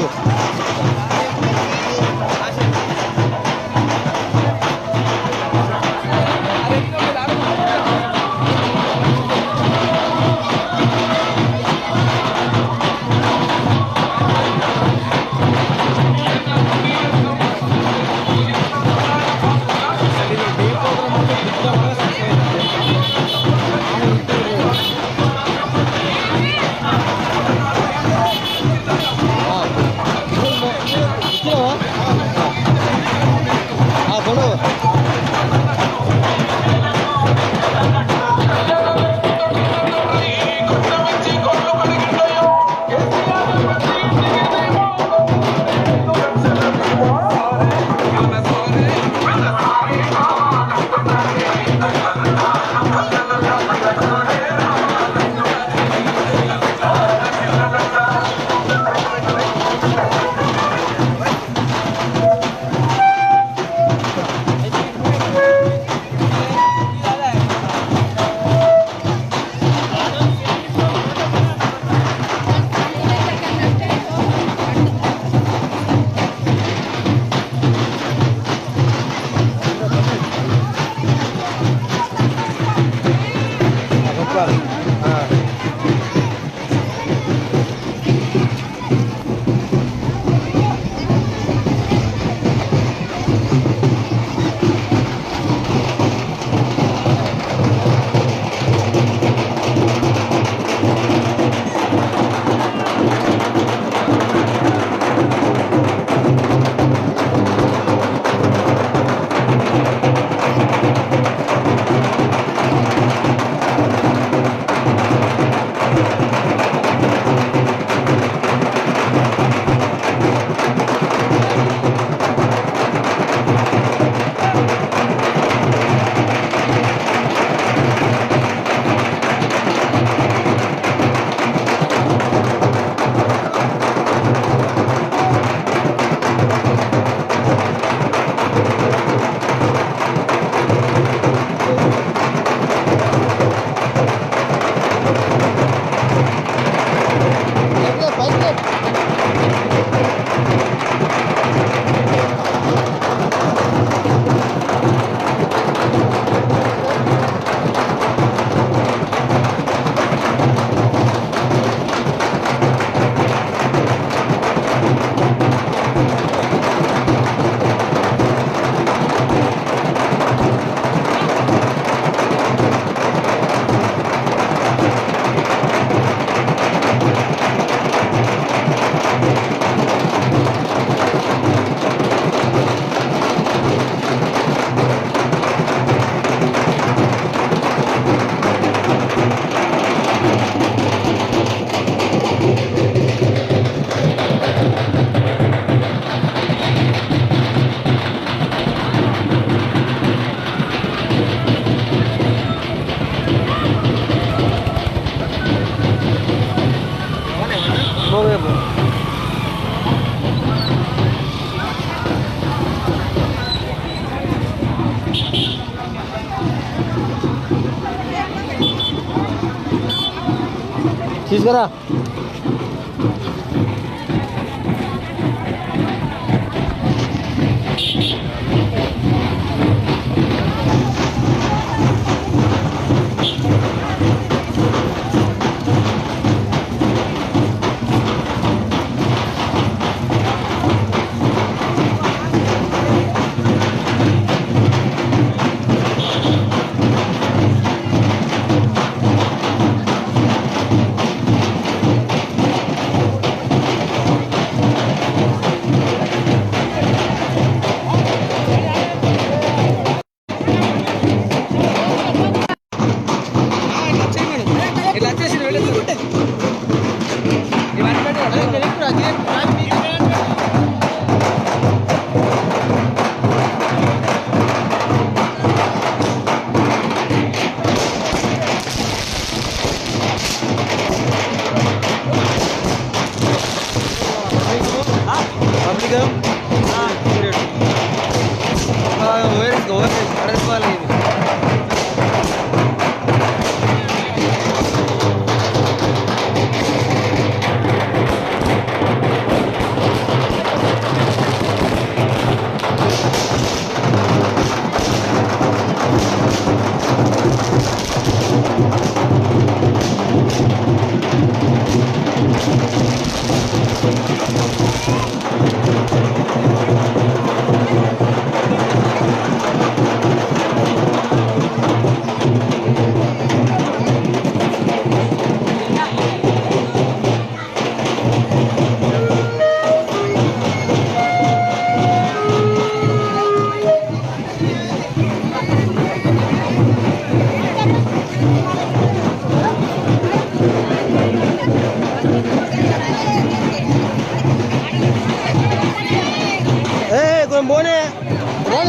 తీసుకురా.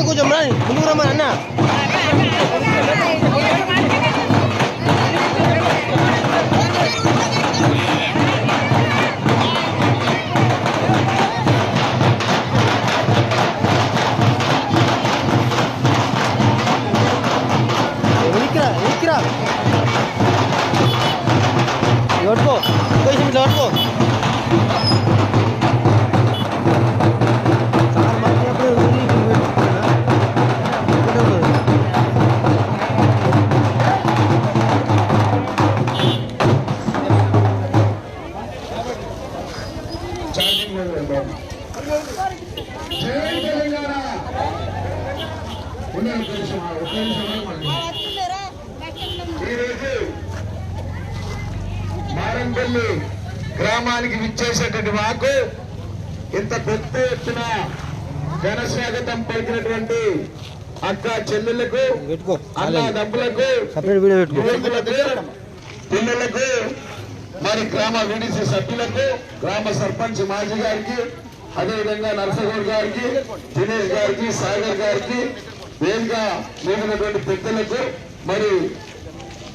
కొంచెం రాని ముందుకు రమ్మని అన్న. ఎక్కిరా పట్టుకో, కొంచెం ఇట్లా పట్టుకో. మారంపల్లి గ్రామానికి విచ్చేసేటువంటి మాకు ఇంత పెద్ద ఎత్తున ఘనస్వాగతం పలికినటువంటి అక్క చెల్లెళ్లకు, అన్న డబ్బులకు, పిల్లలకు, మరి గ్రామ విడిసి సభ్యులకు, గ్రామ సర్పంచ్ మాజీ గారికి, అదేవిధంగా నరసగౌడ్ గారికి, దినేష్ గారికి, సాగర్ గారికి, వేదిక మీదటువంటి పెద్దలకు, మరి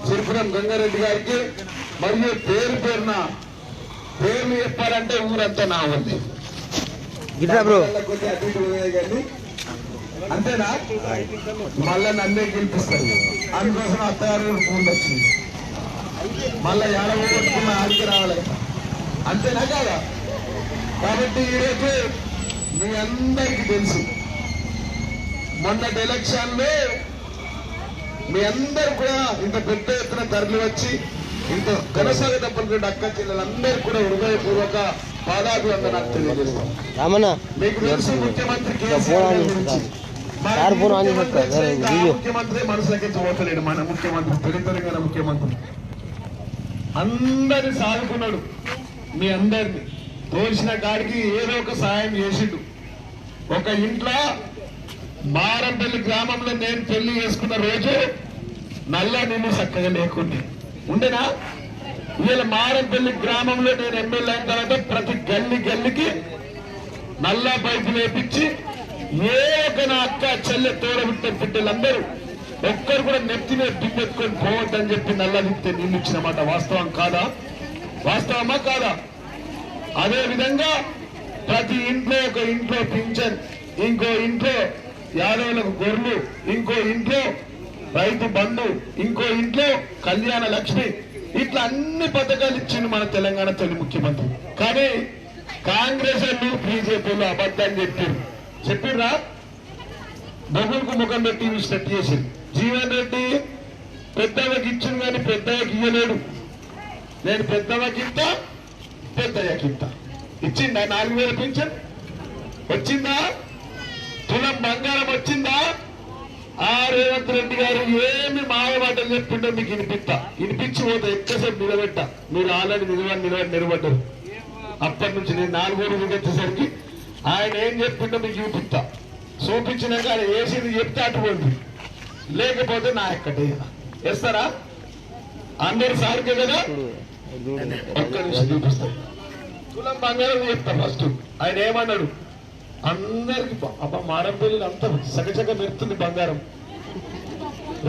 చిరుపురం గంగారెడ్డి గారికి, మరియు పేరు పేరున పేర్లు చెప్పాలంటే ఊరంతా నా ఉంది. అంతేనా? మళ్ళా నన్నే గెలిపిస్తారు. అందుకోసం అత్తగారు ఫోన్ వచ్చింది. మళ్ళా ఏడవట్టుకున్న ఆడికి రావాలి. అంతేనా కాదా? కాబట్టి ఈరోజు మీ అందరికీ తెలుసు, మొన్నటి ఎలక్షన్ లో మీ అందరూ కూడా ఇంత పెద్ద ఎత్తున తరలి వచ్చి ఇంత ఘనస్వాగతం పలికిన అక్క చెల్లెలందరూ కూడా హృదయపూర్వక పాదాభివందనాలు తెలియజేస్తాం. మీకు తెలుసు ముఖ్యమంత్రి కేసీఆర్ గురించి. ముఖ్యమంత్రి మనసులకి పోతలేడు. మన ముఖ్యమంత్రి తెలంగాణ ముఖ్యమంత్రి అందరిని సాగుకున్నాడు. మీ అందరిని తోసిన కాడికి ఏదో ఒక సాయం చేసిండు. ఒక ఇంట్లో మారంపల్లి గ్రామంలో నేను పెళ్లి చేసుకున్న రోజు నల్ల నీళ్ళు చక్కగా లేకుండా ఉండేనా? వీళ్ళ మారంపల్లి గ్రామంలో నేను ఎమ్మెల్యే అయిన తర్వాత ప్రతి గల్లికి నల్ల పైపు లేపించి ఏ ఒక నా అక్క చెల్లె తోడబుట్టిన బిడ్డలందరూ ఒక్కరు కూడా నెత్తి మీద దిమ్మెత్తుకొని పోవద్దని చెప్పి నల్ల నింపితే నీళ్ళు ఇచ్చినమాట. వాస్తవం కాదా? వాస్తవమా కాదా? అదే విధంగా ప్రతి ఇంట్లో ఒక ఇంట్లో పింఛన్, ఇంకో ఇంట్లో యాదవులకు గొర్రెలు, ఇంకో ఇంట్లో రైతు బంధు, ఇంకో ఇంట్లో కళ్యాణ లక్ష్మి, ఇట్లా అన్ని పథకాలు ఇచ్చిండు మన తెలంగాణ తొలి ముఖ్యమంత్రి. కానీ కాంగ్రెస్ వాళ్ళు బీజేపీలు అబద్ధాన్ని చెప్పిర్రా, బొగ్గులకు ముఖం పెట్టి సెట్ చేసింది. జీవన్ రెడ్డి పెద్దవకి ఇచ్చింది కానీ పెద్దవకి ఇయ్యలేడు. నేను పెద్దవకి ఇంత పెద్దయ్యకి ఇంత ఇచ్చిందా? 4,000 పింఛన్ వచ్చిందా? తులం బంగారం వచ్చిందా? ఆ రేవంత్ రెడ్డి గారు ఏమి మాయమాటలు చెప్పిండో మీకు వినిపించి పోతే ఎక్కువసేపు నిలబెట్టా. మీరు ఆల్రెడీ నిలబడ్డారు. అప్పటి నుంచి నేను 4 రోజులు వచ్చేసరికి ఆయన ఏం చెప్పిండో మీకు చూపిస్తా. చూపించినాక ఆయన వేసింది చెప్తే అటువంటి, లేకపోతే నా ఎక్కడే వేస్తారా? అందరు సార్కే కదా. ఒక్క నిమిషం చూపిస్తాను. తులం బంగారం చెప్తా. ఫస్ట్ ఆయన ఏమన్నాడు, అందరికి అబ్బా మారంపల్లి అంతా సగచగ మెరుతుంది బంగారం.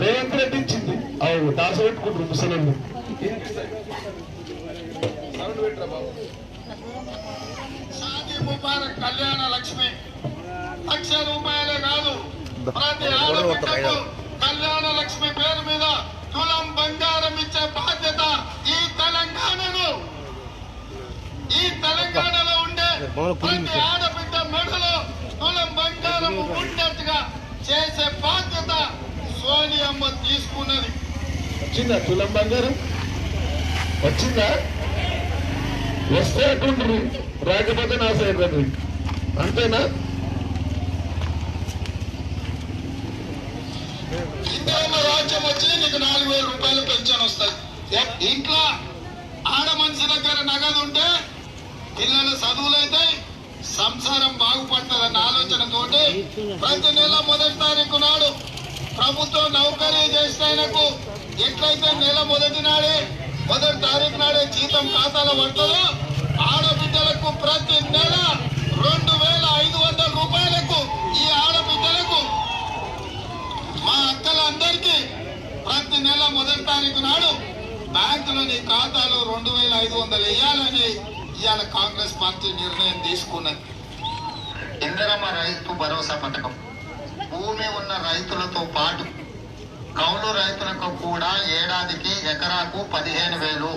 రేవంత్ రెడ్డి ఇచ్చింది అవు దాస పెట్టుకుంటారు ముసలు. షాదీ ముబారక్ కళ్యాణ లక్ష్మి ₹1,00,000 కాదు, ప్రతి ఆడబిడ్డకు కళ్యాణ లక్ష్మి పేరు మీద తులం బంగారం ఇచ్చే బాధ్యత ఈ తెలంగాణలో ఉండే ప్రతి ఆడబిడ్డ మెడలో తులం బంగారం ఉండేట్టుగా చేసే బాధ్యత సోనియమ్మ తీసుకున్నది. వచ్చిందా తులం బంగారం? వచ్చిందా? వస్తే అటుండ్రి, రాకపోతే నా సైడ్ రండి. అంతేనా? ఇందిరమ్మ రాజ్యం వచ్చి నీకు ₹4,000 పెన్షన్ వస్తుంది. ఇంట్లో ఆడ మనిషి దగ్గర నగదు ఉంటే పిల్లల చదువులైతే సంసారం బాగుపడుతుందన్న ఆలోచనతోటి ప్రతి నెల 1వ తారీఖు నాడు ప్రభుత్వం నౌకరీ చేసిన ఆయనకు ఎట్లయితే నెల 1వ తారీఖు నాడే జీతం ఖాతాలో పడుతుందో ఆడబిడ్డలకు ప్రతి నెల ₹2,500 ఈ ఆడబిడ్డలకు మా అక్కలందరికీ ప్రతి నెల 1వ తారీఖు నాడు బ్యాంకులోని ఖాతాలో 2,500 వేయాలని ఇవాళ కాంగ్రెస్ పార్టీ నిర్ణయం తీసుకున్నది. ఇందిరమ్మ రైతు భరోసా పథకం భూమి ఉన్న రైతులతో పాటు కౌలు రైతులకు కూడా ఏడాదికి ఎకరాకు 15,000,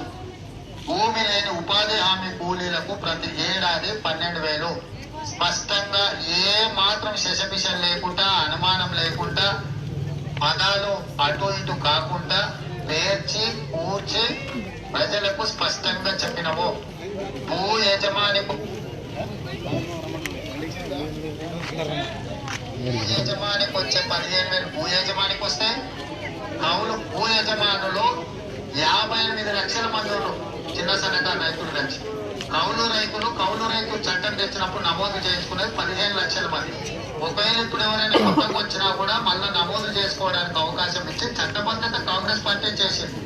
భూమి లేని ఉపాధి హామీ కూలీలకు ప్రతి ఏడాది 12,000. స్పష్టంగా ఏ మాత్రం శశపిశం లేకుండా, అనుమానం లేకుండా, పదాలు అటు ఇటు కాకుండా పేర్చి కూర్చి ప్రజలకు స్పష్టంగా చెప్పినవు. భూ యజమానికి వచ్చే 15,000 భూ యజమానికి వస్తే భూ యజమానులు 58 లక్షల మంది చిన్న సన్నకారు రైతులు కలిసి కౌలు రైతు చట్టం తెచ్చినప్పుడు నమోదు చేసుకునేది 15 లక్షల మంది. ఒకవేళ ఇప్పుడు ఎవరైనా కొత్తగా వచ్చినా కూడా మళ్ళా నమోదు చేసుకోవడానికి అవకాశం ఇచ్చి చట్టబద్ధత కాంగ్రెస్ పార్టీ చేసింది.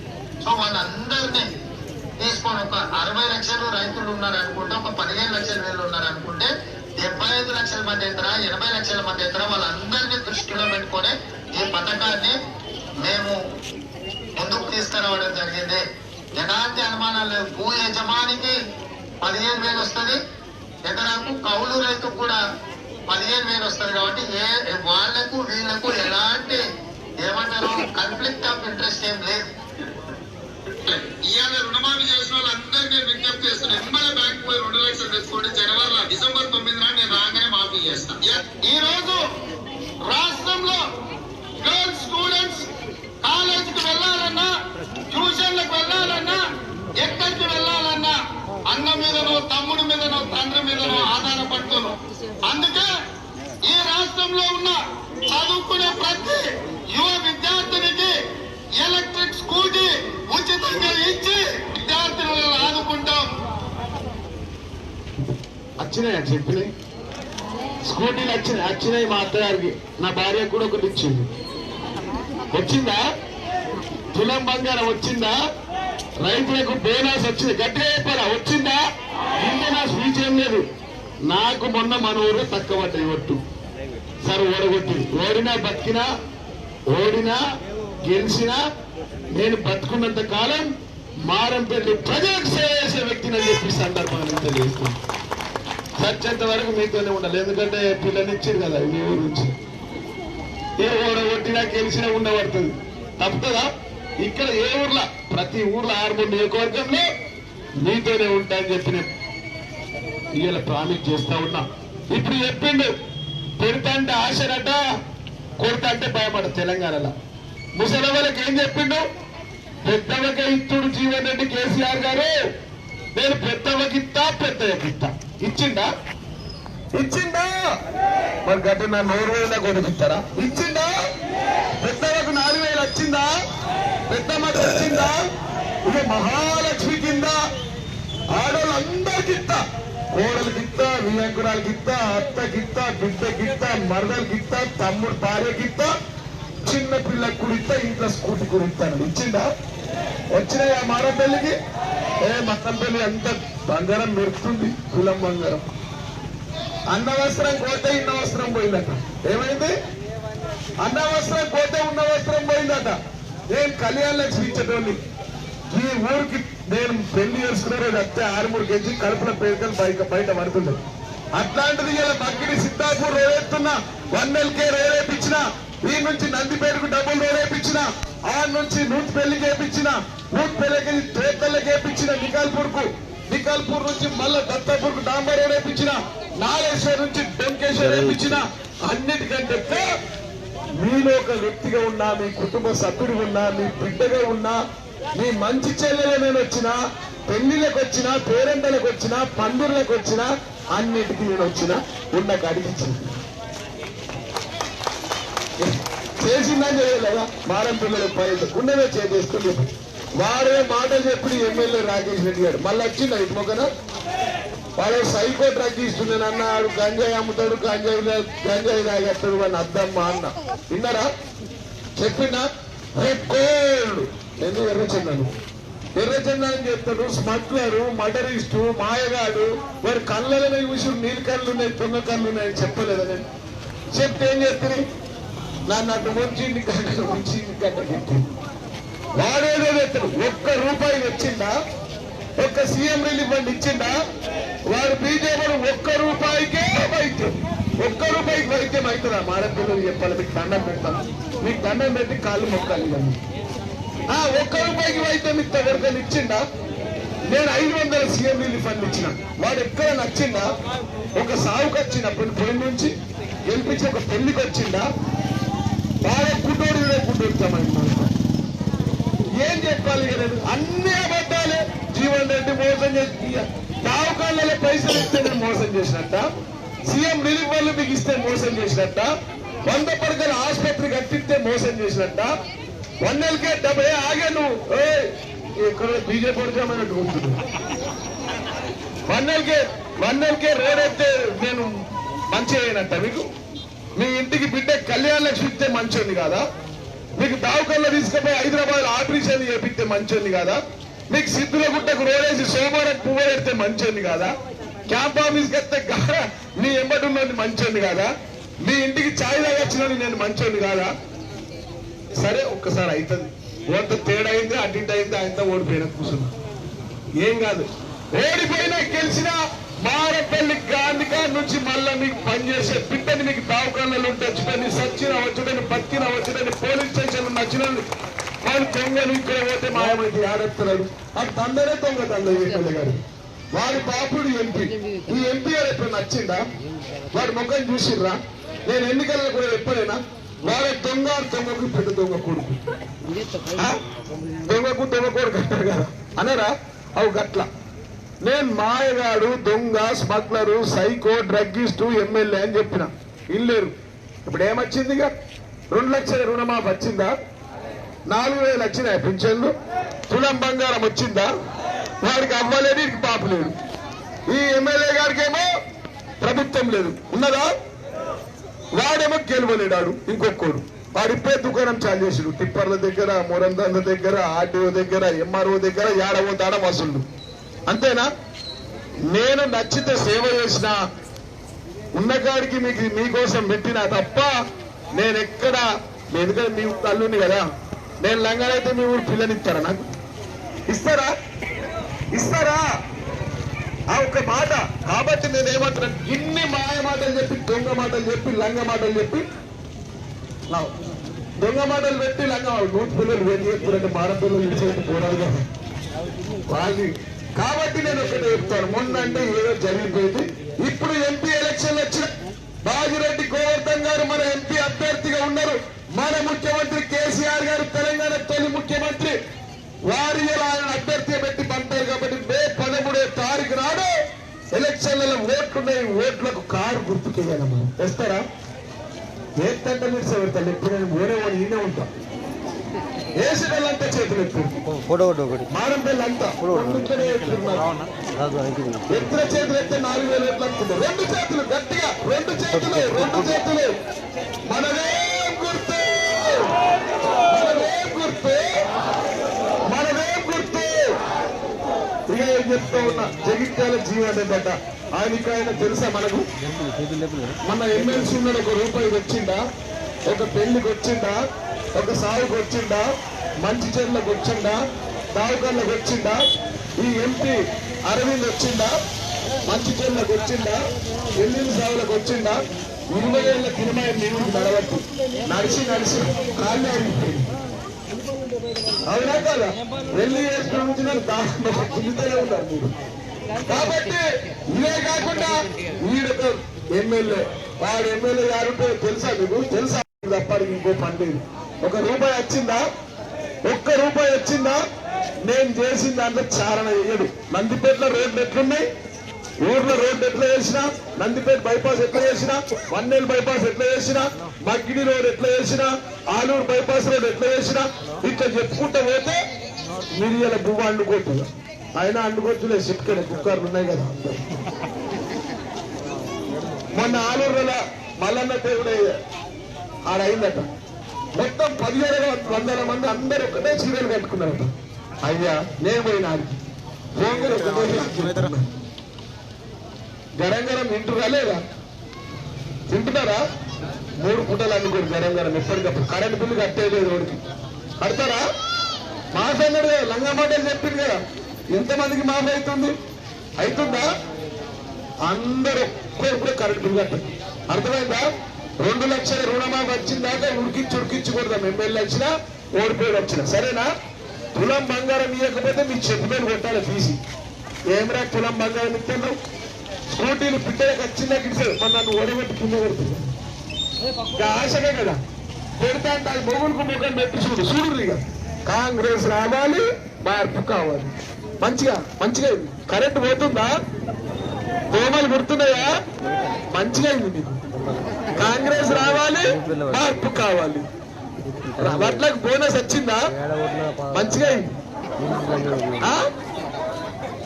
సో వాళ్ళందరినీ తీసుకొని ఒక 60 లక్షలు రైతులు ఉన్నారనుకుంటే, ఒక 15 లక్షల వేలు ఉన్నారనుకుంటే 75 లక్షల మంది ఎత్తరా, 80 లక్షల మంది ఎత్తరా, వాళ్ళందరినీ దృష్టిలో పెట్టుకొని ఈ పథకాన్ని మేము ముందుకు తీసుకురావడం జరిగింది. ఎలాంటి అనుమానాలు లేవు. భూ యజమానికి 15,000 వస్తుంది, ఎకరాకు కౌలు రైతుకు కూడా 15,000 వస్తుంది. కాబట్టి వాళ్లకు వీళ్లకు ఎలాంటి ఏమంటారు కాన్ఫ్లిక్ట్ ఆఫ్ ఇంట్రెస్ట్ ఏం లేదు. ఇవాళ రుణమాఫీ చేసిన వాళ్ళందరినీ విజ్ఞప్తి చేస్తున్నాను. ఎంబడే బ్యాంక్ పోయి 2 లక్షలు తెచ్చుకోండి. డిసెంబర్ 9 నాడు నేను రాగానే మాఫీ చేస్తాను. ఈ రోజు రాష్ట్రంలో గర్ల్స్ స్టూడెంట్స్ కాలేజీకి వెళ్ళాలన్నా, ట్యూషన్లకు వెళ్ళాలన్నా, ఎక్కడికి వెళ్ళాలన్నా అన్న మీదనో, తమ్ముడి మీదనో, తండ్రి మీదనో ఆధారపడుతున్నాం. అందుకే ఈ రాష్ట్రంలో ఉన్న చదువుకునే ప్రతి యువ విద్యార్థినికి ఎలక్ట్రిక్ స్కూటీ ఉచితంగా ఇచ్చి విద్యార్థులను ఆదుకుంటాం. వచ్చినాయి చెప్పినాయి, స్కూటీలు వచ్చినాయి. మా అత్తగారికి, నా భార్య కూడా ఒకటి ఇచ్చింది. వచ్చిందా? తులం బంగారం వచ్చిందా? రైతులకు బోనస్ వచ్చింది. గట్టిగా చెప్పారా? వచ్చిందా? ఇంత నా స్పీచ్ ఏం లేదు. నాకు మొన్న మన ఊరు తక్కువ పడ్డాయి ఒట్టు. సరే ఓడగొట్టి ఓడినా బతికినా, ఓడినా గెలిచినా నేను బతుకున్నంత కాలం మారంపల్లి ప్రజలకు సేవ చేసే వ్యక్తిని అని చెప్పి సందర్భాన్ని తెలియజేస్తుంది. చచ్చేంత వరకు మీతోనే ఉండాలి. ఎందుకంటే పిల్లనిచ్చారు కదా మీ ఊరు నుంచి. ఏ ఓడగొట్టినా గెలిచినా ఉండబడుతుంది. తప్పుతుందా? ఇక్కడ ఏ ఊర్లో ప్రతి ఊర్లో 6 నియోజకవర్గంలో మీతోనే ఉంటాయని చెప్పిన ఇవాళ ప్రామిస్ చేస్తా ఉన్నా. ఇప్పుడు చెప్పిండు పెడతా అంటే ఆశరట, కొడతా అంటే భయపడ. తెలంగాణలో ముసలి వాళ్ళకి ఏం చెప్పిండు? పెద్దవకే ఇత్తుడు జీవన్ రెడ్డి కేసీఆర్ గారు, నేను పెద్దవకిత్తా ఇచ్చిండా? మరి గట్టి నా 100,000 కొడుకుతారా? ఇచ్చిండా? పెద్దవకు 4,000 వచ్చిందా? పెద్దమ్మకి వచ్చిందా? ఇక మహాలక్ష్మి కింద ఆడవాళ్ళందరికిత్తా, కోడలికిత్తా, వియంకురాలకిత్తా, అత్తకిత్తా, బిడ్డకిత్తా, మరదలకిత్తా, తమ్ముడు భార్యకిత్తా, చిన్న పిల్లకి కుడిత్తా, ఇంట్లో స్కూటీ కుడిస్తాను. ఇచ్చిందా? వచ్చినాయి ఆ మారపల్లికి? మక్కపల్లి అంత బంగారం మెరుపుతుంది, కులం బంగారం. అన్న వస్త్రం పోతే ఇన్న వస్త్రం పోయిందట. ఏమైంది? అన్న వస్త్రం పోతే ఉన్న వస్త్రం పోయిందట. నేను కళ్యాణ లక్ష్మి ఇచ్చేటోని ఈ ఊరికి నేను పెళ్లి చేసుకునే వస్తే 6-3 కేజీ కడుపుల పేరుకలు బయట పడుతుంది. అట్లాంటిది ఇలా బగ్గిడి సిద్ధాపూర్ రోడెత్తున్నా, 1LK రోడేపించిన, ఈ నుంచి నందిపేటకు డబ్బులు రోడేపించిన, ఆ నుంచి నూత్ పెళ్లికి వేపించిన, నూత్ పెళ్లికి తేతల్లకి వేపించిన, నికాల్పూర్ నుంచి మళ్ళా దత్తాపూర్ కు డాంబర్ రోడేపించిన, నాగేశ్వర్ నుంచి డొంకేశ్వర్ వేపించిన. అన్నిటికంటే మీలో ఒక వ్యక్తిగా ఉన్నా, మీ కుటుంబ సభ్యుడు ఉన్నా, మీ బిడ్డగా ఉన్నా, మీ మంచి చెల్లెలు నేను వచ్చినా, పెళ్లిళ్ళకి వచ్చినా, పేరెంటలకు వచ్చినా, పందుర్లకు వచ్చినా, అన్నిటికీ నేను వచ్చినా ఉన్న కడిగించింది. చేసిందని చేయలేదా? మారం పిల్లలకు పని ఉన్నదే చేస్తుంది. వాడే మాటలు చెప్పి ఎమ్మెల్యే రాకేష్ రెడ్డి గారు మళ్ళీ వచ్చిందా ఇటు మొక్కన? వాడు సైకో డ్రగ్ ఇస్తున్నాను అన్నాడు, గంజాయి అమ్ముతాడు, గంజాయి తాగేస్తాడు, వాడిని అద్దమ్మా అన్న. విన్నారా? చెప్పినా రేపు ఎందుకు ఎర్రచందనం అని చెప్తాడు, స్మగ్లరు, మర్డరిస్టు, మాయగాడు, వారి కళ్ళలో చూసి నీళ్ళ కళ్ళు ఉన్నాయి, పొన్న కళ్ళు ఉన్నాయని చెప్పలేదా? నేను చెప్తే ఏం చెప్తుంది? నన్ను అటు ముంచి గడ్డ పెట్టి వాడేదో ఎత్తాడు. ₹1 వచ్చిందా? ఒక్క సీఎం రిలీఫ్ ఫండ్ ఇచ్చిందా? వాడు బీజేపీ ₹1 వైద్యం, ₹1 వైద్యం అవుతుందా? మారపిల్లలు చెప్పాలి. మీకు దండం పెడతాం, మీకు దండం పెట్టి కాళ్ళు మొక్కాలి. ₹1 వైద్యం ఇస్తా ఎవరికైనా ఇచ్చిందా? నేను 500 సీఎం రిలీఫ్ ఫండ్ ఇచ్చిన. వాడు ఎక్కడ నచ్చిందా? ఒక సాగుకు వచ్చినప్పుడు పొయ్యి నుంచి గెలిపించి ఒక పెళ్లికి వచ్చిందా? బాగా గుడ్డోడుతామని ఏం చెప్పాలి? అన్ని అబద్ధాలే. జీవన్ రెడ్డి మోసం చేసి దావకాళ్ళలో పైసలు ఇస్తే నేను మోసం చేసినట్ట, సీఎం రిలీఫ్ వాళ్ళు మీకు ఇస్తే మోసం చేసినట్ట, 100 పడకల ఆసుపత్రి కట్టిస్తే మోసం చేసినట్ట, 1LK డబ్బే ఆగే నువ్వు ఇక్కడ బీజేపీ పడుకోమన్నట్టు గుర్తుంది. 1LK రోడ్ అయితే నేను మంచి అయినట్ట మీకు? మీ ఇంటికి బిడ్డ కళ్యాణ లక్ష్మి ఇస్తే మంచోంది కాదా? మీకు దావకల్లో తీసుకుపోయి హైదరాబాద్ ఆపరేషన్ చేపిస్తే మంచోంది కాదా? మీకు సిద్ధులగుట్టకు రోడేసి సోమవారం పువ్వు పెడితే మంచోంది కాదా? క్యాంప్ ఆఫీస్కి వస్తే నీ ఎంబడి ఉన్నది మంచోంది కాదా? మీ ఇంటికి ఛాయ్ తాగొచ్చినది నేను మంచోంది కాదా? సరే ఒక్కసారి అవుతుంది, ఓంత తేడా అయింది, అడ్డింటి అయింది, ఆయన ఓడిపోయినా కూర్చున్నా ఏం కాదు. ఓడిపోయినా గెలిచినా మారపల్లి గాంధీకా నుంచి మళ్ళా మీకు పనిచేసే బిడ్డని మీకు దావకాలలో ఉంటే వచ్చుడని, సచ్చినా వచ్చుడని, బతికినా వచ్చుడని, పోలీస్ స్టేషన్ నచ్చినని వాళ్ళు దొంగలు ఇక్కడ పోతే మాయమైతే ఆడెత్తున్నాడు. అది తందరే దొంగ ఎమ్మెల్యే గారు. వాడి బాపుడు ఎంపీ. ఈ ఎంపీ గారు ఎప్పుడు నచ్చిందా? వాడి ముఖం చూసిర్రా? నేను ఎన్నికల్లో కూడా ఎప్పుడైనా వాడే దొంగకు పెద్ద దొంగ కొడుకు, దొంగ కొడుకు అంటారు కదా అనరా? అవు గట్ల. నేను మాయగాడు, దొంగ, స్మగ్లరు, సైకో, డ్రగ్గిస్టు, ఎమ్మెల్యే అని చెప్పిన. ఇల్లేరు. ఇప్పుడు ఏమొచ్చింది? ఇక 2 లక్షల రుణమాఫీ వచ్చిందా? 4,000 వచ్చినాయి పింఛన్లు. తులం బంగారం వచ్చిందా? వాడికి అవ్వలేదు, వీడికి పాపు లేదు. ఈ ఎమ్మెల్యే గారికి ఏమో ప్రభుత్వం లేదు, ఉన్నదా? వాడేమో గెలవలేడాడు. ఇంకొకడు వాడిప్పే దుకాణం చాలు చేసాడు. టిప్పర్ల దగ్గర, మొరందాల దగ్గర, ఆర్టీఓ దగ్గర, ఎంఆర్ఓ దగ్గర, ఏడవో దాడ వసూళ్ళు. అంతేనా? నేను నచ్చితే సేవ చేసిన ఉన్నకాడికి మీకోసం పెట్టినా తప్ప నేను ఎక్కడ, ఎందుకంటే మీ తల్లుని కదా, నేను లంగానైతే మీ ఊరు పిల్లనిస్తారా? నాకు ఇస్తారా? ఆ ఒక్క మాట. కాబట్టి నేనేమంటున్నాను, ఇన్ని మాయ మాటలు చెప్పి, దొంగ మాటలు చెప్పి, లంగ మాటలు చెప్పి దొంగ మాటలు పెట్టి లంగా నూతి పిల్లలు వేడి చేస్తున్నట్టు మార పిల్లలు ఇచ్చేట్టు పోరాడుగా వాళ్ళు. కాబట్టి నేను ఒకటే చెప్తాను, మొన్న అంటే ఏదో జరిగిపోయింది. ఇప్పుడు ఎంపీ ఎలక్షన్లు వచ్చిన బాజిరెడ్డి గోవర్ధన్ గారు మన ఎంపీ అభ్యర్థిగా ఉన్నారు. మన ముఖ్యమంత్రి కేసీఆర్ గారు తెలంగాణ తొలి ముఖ్యమంత్రి, వారి ఆయన అభ్యర్థి పెట్టి పంపారు. కాబట్టి మే 13వ తారీఖు నాడు ఎలక్షన్లలో ఓట్లున్నాయి, ఓట్లకు కారు గుర్తుకేయాలమ్మా. వేస్తారా? వేస్తంటే మీరు పెడతాను. ఎప్పుడు నేను ఓనే ఈయనే ఉంటా. వేసిన వాళ్ళంతా చేతులు ఎత్తు, ఫోటో ఒకటి మారం పిల్లలంతా ఎత్తుల చేతులు ఎత్తే 4,000 ఓట్లు అనుకుంటారు. 2 చేతులు గట్టిగా, 2 చేతులు. మనదేం గుర్తు, మనదేం గుర్తు. ఇక ఏం చెప్తా ఉన్నా, జగిత్యాల జీవనట ఆయన తెలుసా మనకు? మన ఎమ్మెల్సీ ఉన్నాడు. 1 రూపాయి వచ్చిందా? ఒక పెళ్లికి వచ్చిందా? ఒక సాగుకు వచ్చిందా? మంచి చెట్లకు వచ్చిందా? దావకాళ్ళకు వచ్చిందా? ఈ ఎంపీ అరవింద్ వచ్చిందా? మంచి చెట్లకు వచ్చిందా? ఎల్లిని సాగులకు వచ్చిందా? 20 ఏళ్ళ కిరమాయి నీళ్ళు నడవద్దు, నడిచి కాళ్ళు అయిపోయింది. అవునా కదా? వెళ్ళి వేసుకుని నుంచి నేను తిరుగుతూనే ఉన్నారు మీరు. కాబట్టి ఇవే కాకుండా వీడొక ఎమ్మెల్యే, వాడు ఎమ్మెల్యే గారు తెలుసా మీకు? తెలుసా? తప్పటికి ఇంకో పండుగ 1 రూపాయి వచ్చిందా? 1 రూపాయి వచ్చిందా? నేను చేసిన దాంట్లో చారణ వేయడు. నందిపేటలో రోడ్లు ఎట్లున్నాయి, ఊర్లో రోడ్డు ఎట్లా చేసినా, నందిపేట బైపాస్ ఎట్లా చేసినా, వన్నేల్ బైపాస్ ఎట్లా చేసినా, మగ్గిడి రోడ్ ఎట్లా చేసినా, ఆలూరు బైపాస్ రోడ్ ఎట్లా చేసినా, ఇట్లా చెప్పుకుంటూ పోతే మిరియాల బువ్వ అండుకోవచ్చు. ఆయన అండుకోవచ్చులే, చిట్కనే కుక్కర్లు ఉన్నాయి కదా. మొన్న ఆలూరులో మల్లన్న దేవుడు ఆడైందట. మొత్తం 1700 మంది అందరు ఒకటే చీరలు కట్టుకున్నారట. అయ్యా నేను పోయినా గరంగరం తింటురా లేదా? తింటున్నారా? 3 పూటలు అనుకోరు గరంగరం ఎప్పటికప్పుడు. కరెంట్ బిల్లు కట్టేయలేదు వాడికి. కడతారా? మాఫ్ అన్నాడు కదా, లంగా మాటలు చెప్పింది కదా. ఎంతమందికి మాఫ్ అవుతుందా? అందరూ ఒక్కరు కరెంట్ బిల్లు కట్టారు. అర్థమైందా? 2 లక్షల రుణమాఫీ వచ్చిందాక ఉడికించి కొడదాం. ఎమ్మెల్యే వచ్చినా, ఓడిపోయి వచ్చినా. సరేనా? తులం బంగారం ఇవ్వకపోతే మీ చెప్పు మీద కొట్టాలి తీసి. ఏమరా తులం బంగారం ఇస్తాను? స్కూటీలు పిట్టలకు వచ్చిందా గిడిచాడు. మన నన్ను ఓడగొట్టి కింద పెడుతుంది. ఆశగా కదా పెడతా అంటే అది మొగులకు ముఖం పెట్టి చూడు. ఇక కాంగ్రెస్ రావాలి, మార్పు కావాలి. మంచిగా కరెంట్ పోతుందా? దోమలు గుర్తున్నాయా? మంచిగా అయింది మీకు. కాంగ్రెస్ రావాలి, మార్పు కావాలి. వడ్లకు బోనస్ వచ్చిందా? మంచిగా అయింది.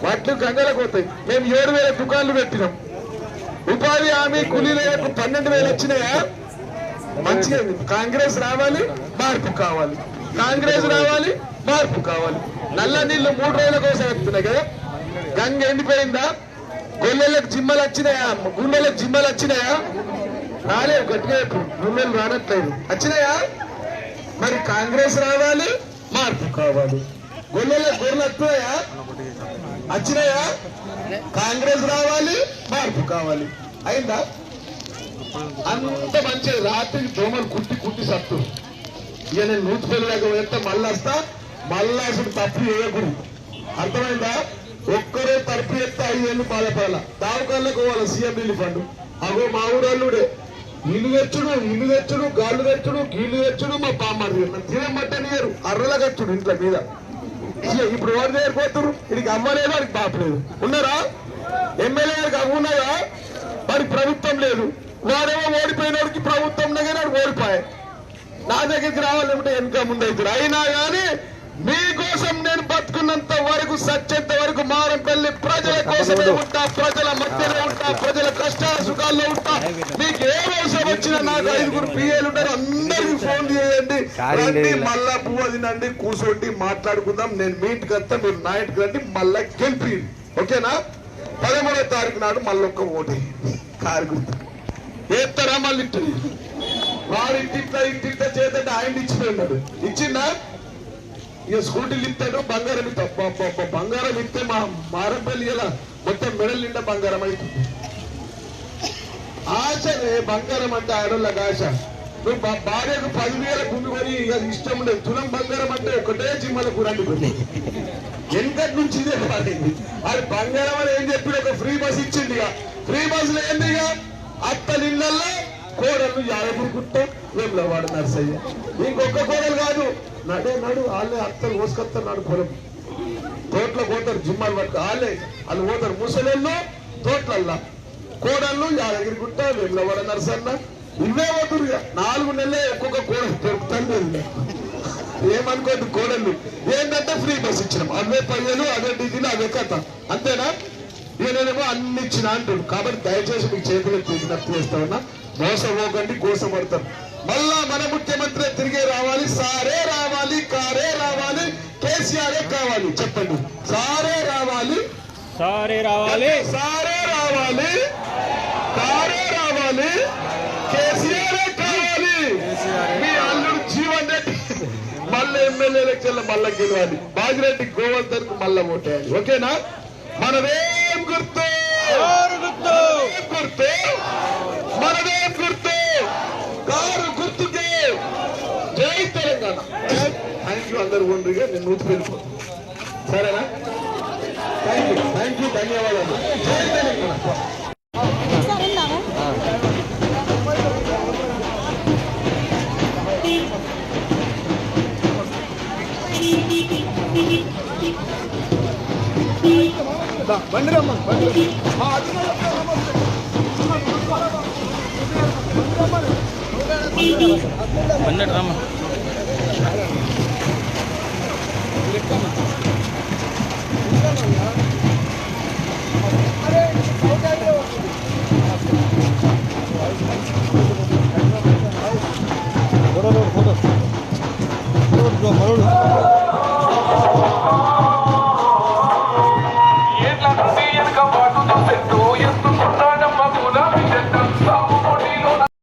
వడ్లు గంగలకు పోతాయి. మేము 7,000 దుకాణాలు పెట్టినాం. ఉపాధి హామీ కూలీలకు 12,000 వచ్చినాయా? మంచిగా అయింది. కాంగ్రెస్ రావాలి, మార్పు కావాలి. కాంగ్రెస్ రావాలి, మార్పు కావాలి. నల్ల నీళ్లు 3 రోజుల కోసం వస్తున్నాయి కదా. గంగ ఎండిపోయిందా? గొల్లెలకు జిమ్మలు వచ్చినాయా? గుండెలకు జిమ్మలు వచ్చినాయా? రాలేదు. గట్టిగా గుండెలు రానట్లేదు. వచ్చినాయా? మరి కాంగ్రెస్ రావాలి, మార్పు కావాలి. గొల్లెలకు గొర్రెలు వస్తున్నాయా? వచ్చినాయా? కాంగ్రెస్ రావాలి, మార్పు కావాలి. అయిందా? అంత మంచిది. రాత్రికి దోమలు కుట్టి సత్తు. ఇక నేను నూతి పెళ్ళిలాగా వేస్తే మళ్ళీ వస్తా. మళ్ళా అసలు తప్పు చేయకూడదు. అర్థమైందా? ఒక్కరే తరపు ఎత్తే 5 ఏళ్ళు బాధపడాల. దావకాళ్ళకు పోవాలి సీఎం రిలీఫ్ ఫండ్. అగో మా ఊరోళ్ళుడే ఇల్లు తెచ్చుడు, గాళ్ళు తెచ్చుడు, గీళ్ళు తెచ్చుడు. మా పామారు తినమట్టనియరు. అర్రల కచ్చుడు ఇంట్లో మీద. ఇప్పుడు ఎవరు చేరిపోతున్నారు? వీడికి అమ్మలేదు, వాడికి బాపలేదు. ఉన్నారా? ఎమ్మెల్యే గారికి అమ్మున్నాయా? వాడికి ప్రభుత్వం లేదు. వాడేమో ఓడిపోయినోడికి ప్రభుత్వం దగ్గర ఓడిపోయాయి. నా దగ్గరికి రావాలంటే వెనక ముందు అవుతారు. అయినా కానీ మీకోసం నేను బతుకున్నంత వరకు, సచ్చేంత వరకు మారంపల్లి ప్రజల కోసమే ఉంటా, ప్రజల మధ్యలో ఉంటా, ప్రజల కష్ట సుఖాల్లో ఉంటా. మీకు ఏ అవసరం వచ్చినా నాకు 5 పిఏలు ఉంటారు. అందరికి ఫోన్ చేయండి, రండి, మళ్ళా పువ్వు తినండి, కూర్చోండి, మాట్లాడుకుందాం. నేను మీ ఇంటికి వస్తా, మీరు నా ఇంటికి రండి, మళ్ళా గెలిపి. ఓకేనా? 13వ తారీఖు నాడు మళ్ళీ ఒక్క ఓటు కారు గుర్తు వేస్తారా? మళ్ళీ ఇంటి వాడు ఇంటింట చేతంటే ఆయన ఇచ్చిపోయినాడు. ఇచ్చిందా? ఇక స్కూటీలు ఇస్తాడు, బంగారం ఇస్తా. బంగారం ఇస్తే మా మారంపల్లి ఇలా మొత్తం మెడల్ నిండా బంగారం అవుతుంది. ఆశనే బంగారం అంటే ఆడోళ్ళకి ఆశ. నువ్వు భార్యకు 10,000 గుండు కొని అది ఇష్టం ఉండదు. తులం బంగారం అంటే ఒకటే జిమ్మలకు రండి కొన్ని వెనకటి నుంచి ఇదే పాడైంది. అది బంగారం అని ఏం చెప్పి ఒక ఫ్రీ బస్ ఇచ్చింది. ఇక ఫ్రీ బస్సులో ఏంది ఇక అత్తలిళ్ళల్లో కోడలు యాదగిరిగుట్ట వేములవాడ నర్సయ్య. ఇంకొక కోడలు కాదు, నడు వాళ్ళే అత్తలు మోసుకొస్తారు. నాడు పొలం తోటలో పోతారు, జిమ్మాలు పట్టు వాళ్ళు పోతారు. ముసలిళ్ళు తోటలల్లా, కోడళ్ళు యాదగిరిగుట్ట వేములవాడ నర్సన్న ఇవే పోతురు. 4 నెలలే ఒక్కొక్క కోడలు దొరుకుతుంది. ఏమనుకోద్దు, కోడళ్ళు ఏంటంటే ఫ్రీ బస్ ఇచ్చినాం, అవే పయ్యలు, అదే డీజిల్, అదే కథ, అంతేనా? నేనేమో అన్ని ఇచ్చిన అంటాడు. కాబట్టి దయచేసి మీకు చేతులు విజ్ఞప్తి చేస్తా ఉన్నా, మోసపోకండి, కోసపడతారు. మళ్ళా మన ముఖ్యమంత్రి తిరిగే రావాలి, సారే రావాలి, కారే రావాలి, కేసీఆర్ కావాలి. చెప్పండి, సారే రావాలి, సారే రావాలి, సారే రావాలి, కారే రావాలి, కేసీఆర్ కావాలి. మీ అల్లుడు జీవన్ రెడ్డి మళ్ళీ ఎమ్మెల్యే ఎలక్షన్ లో మళ్ళా గెలవాలి. బాజిరెడ్డి గోవర్ధన్ కు మళ్ళా ఓటేయాలి. ఓకేనా? మనదేం గుర్తు, గుర్తు మనదేం గుర్తు, కారు గుర్తుకే. జై తెలంగాణ. Thank you. అందరు ఉండ్రిగా నేను నూతి వెళ్ళిపో, సరేనా? థ్యాంక్ యూ, ధన్యవాదాలు. జై తెలంగాణ. బండిరమ్మ పన్నెండు రమ్మ. ఫోటో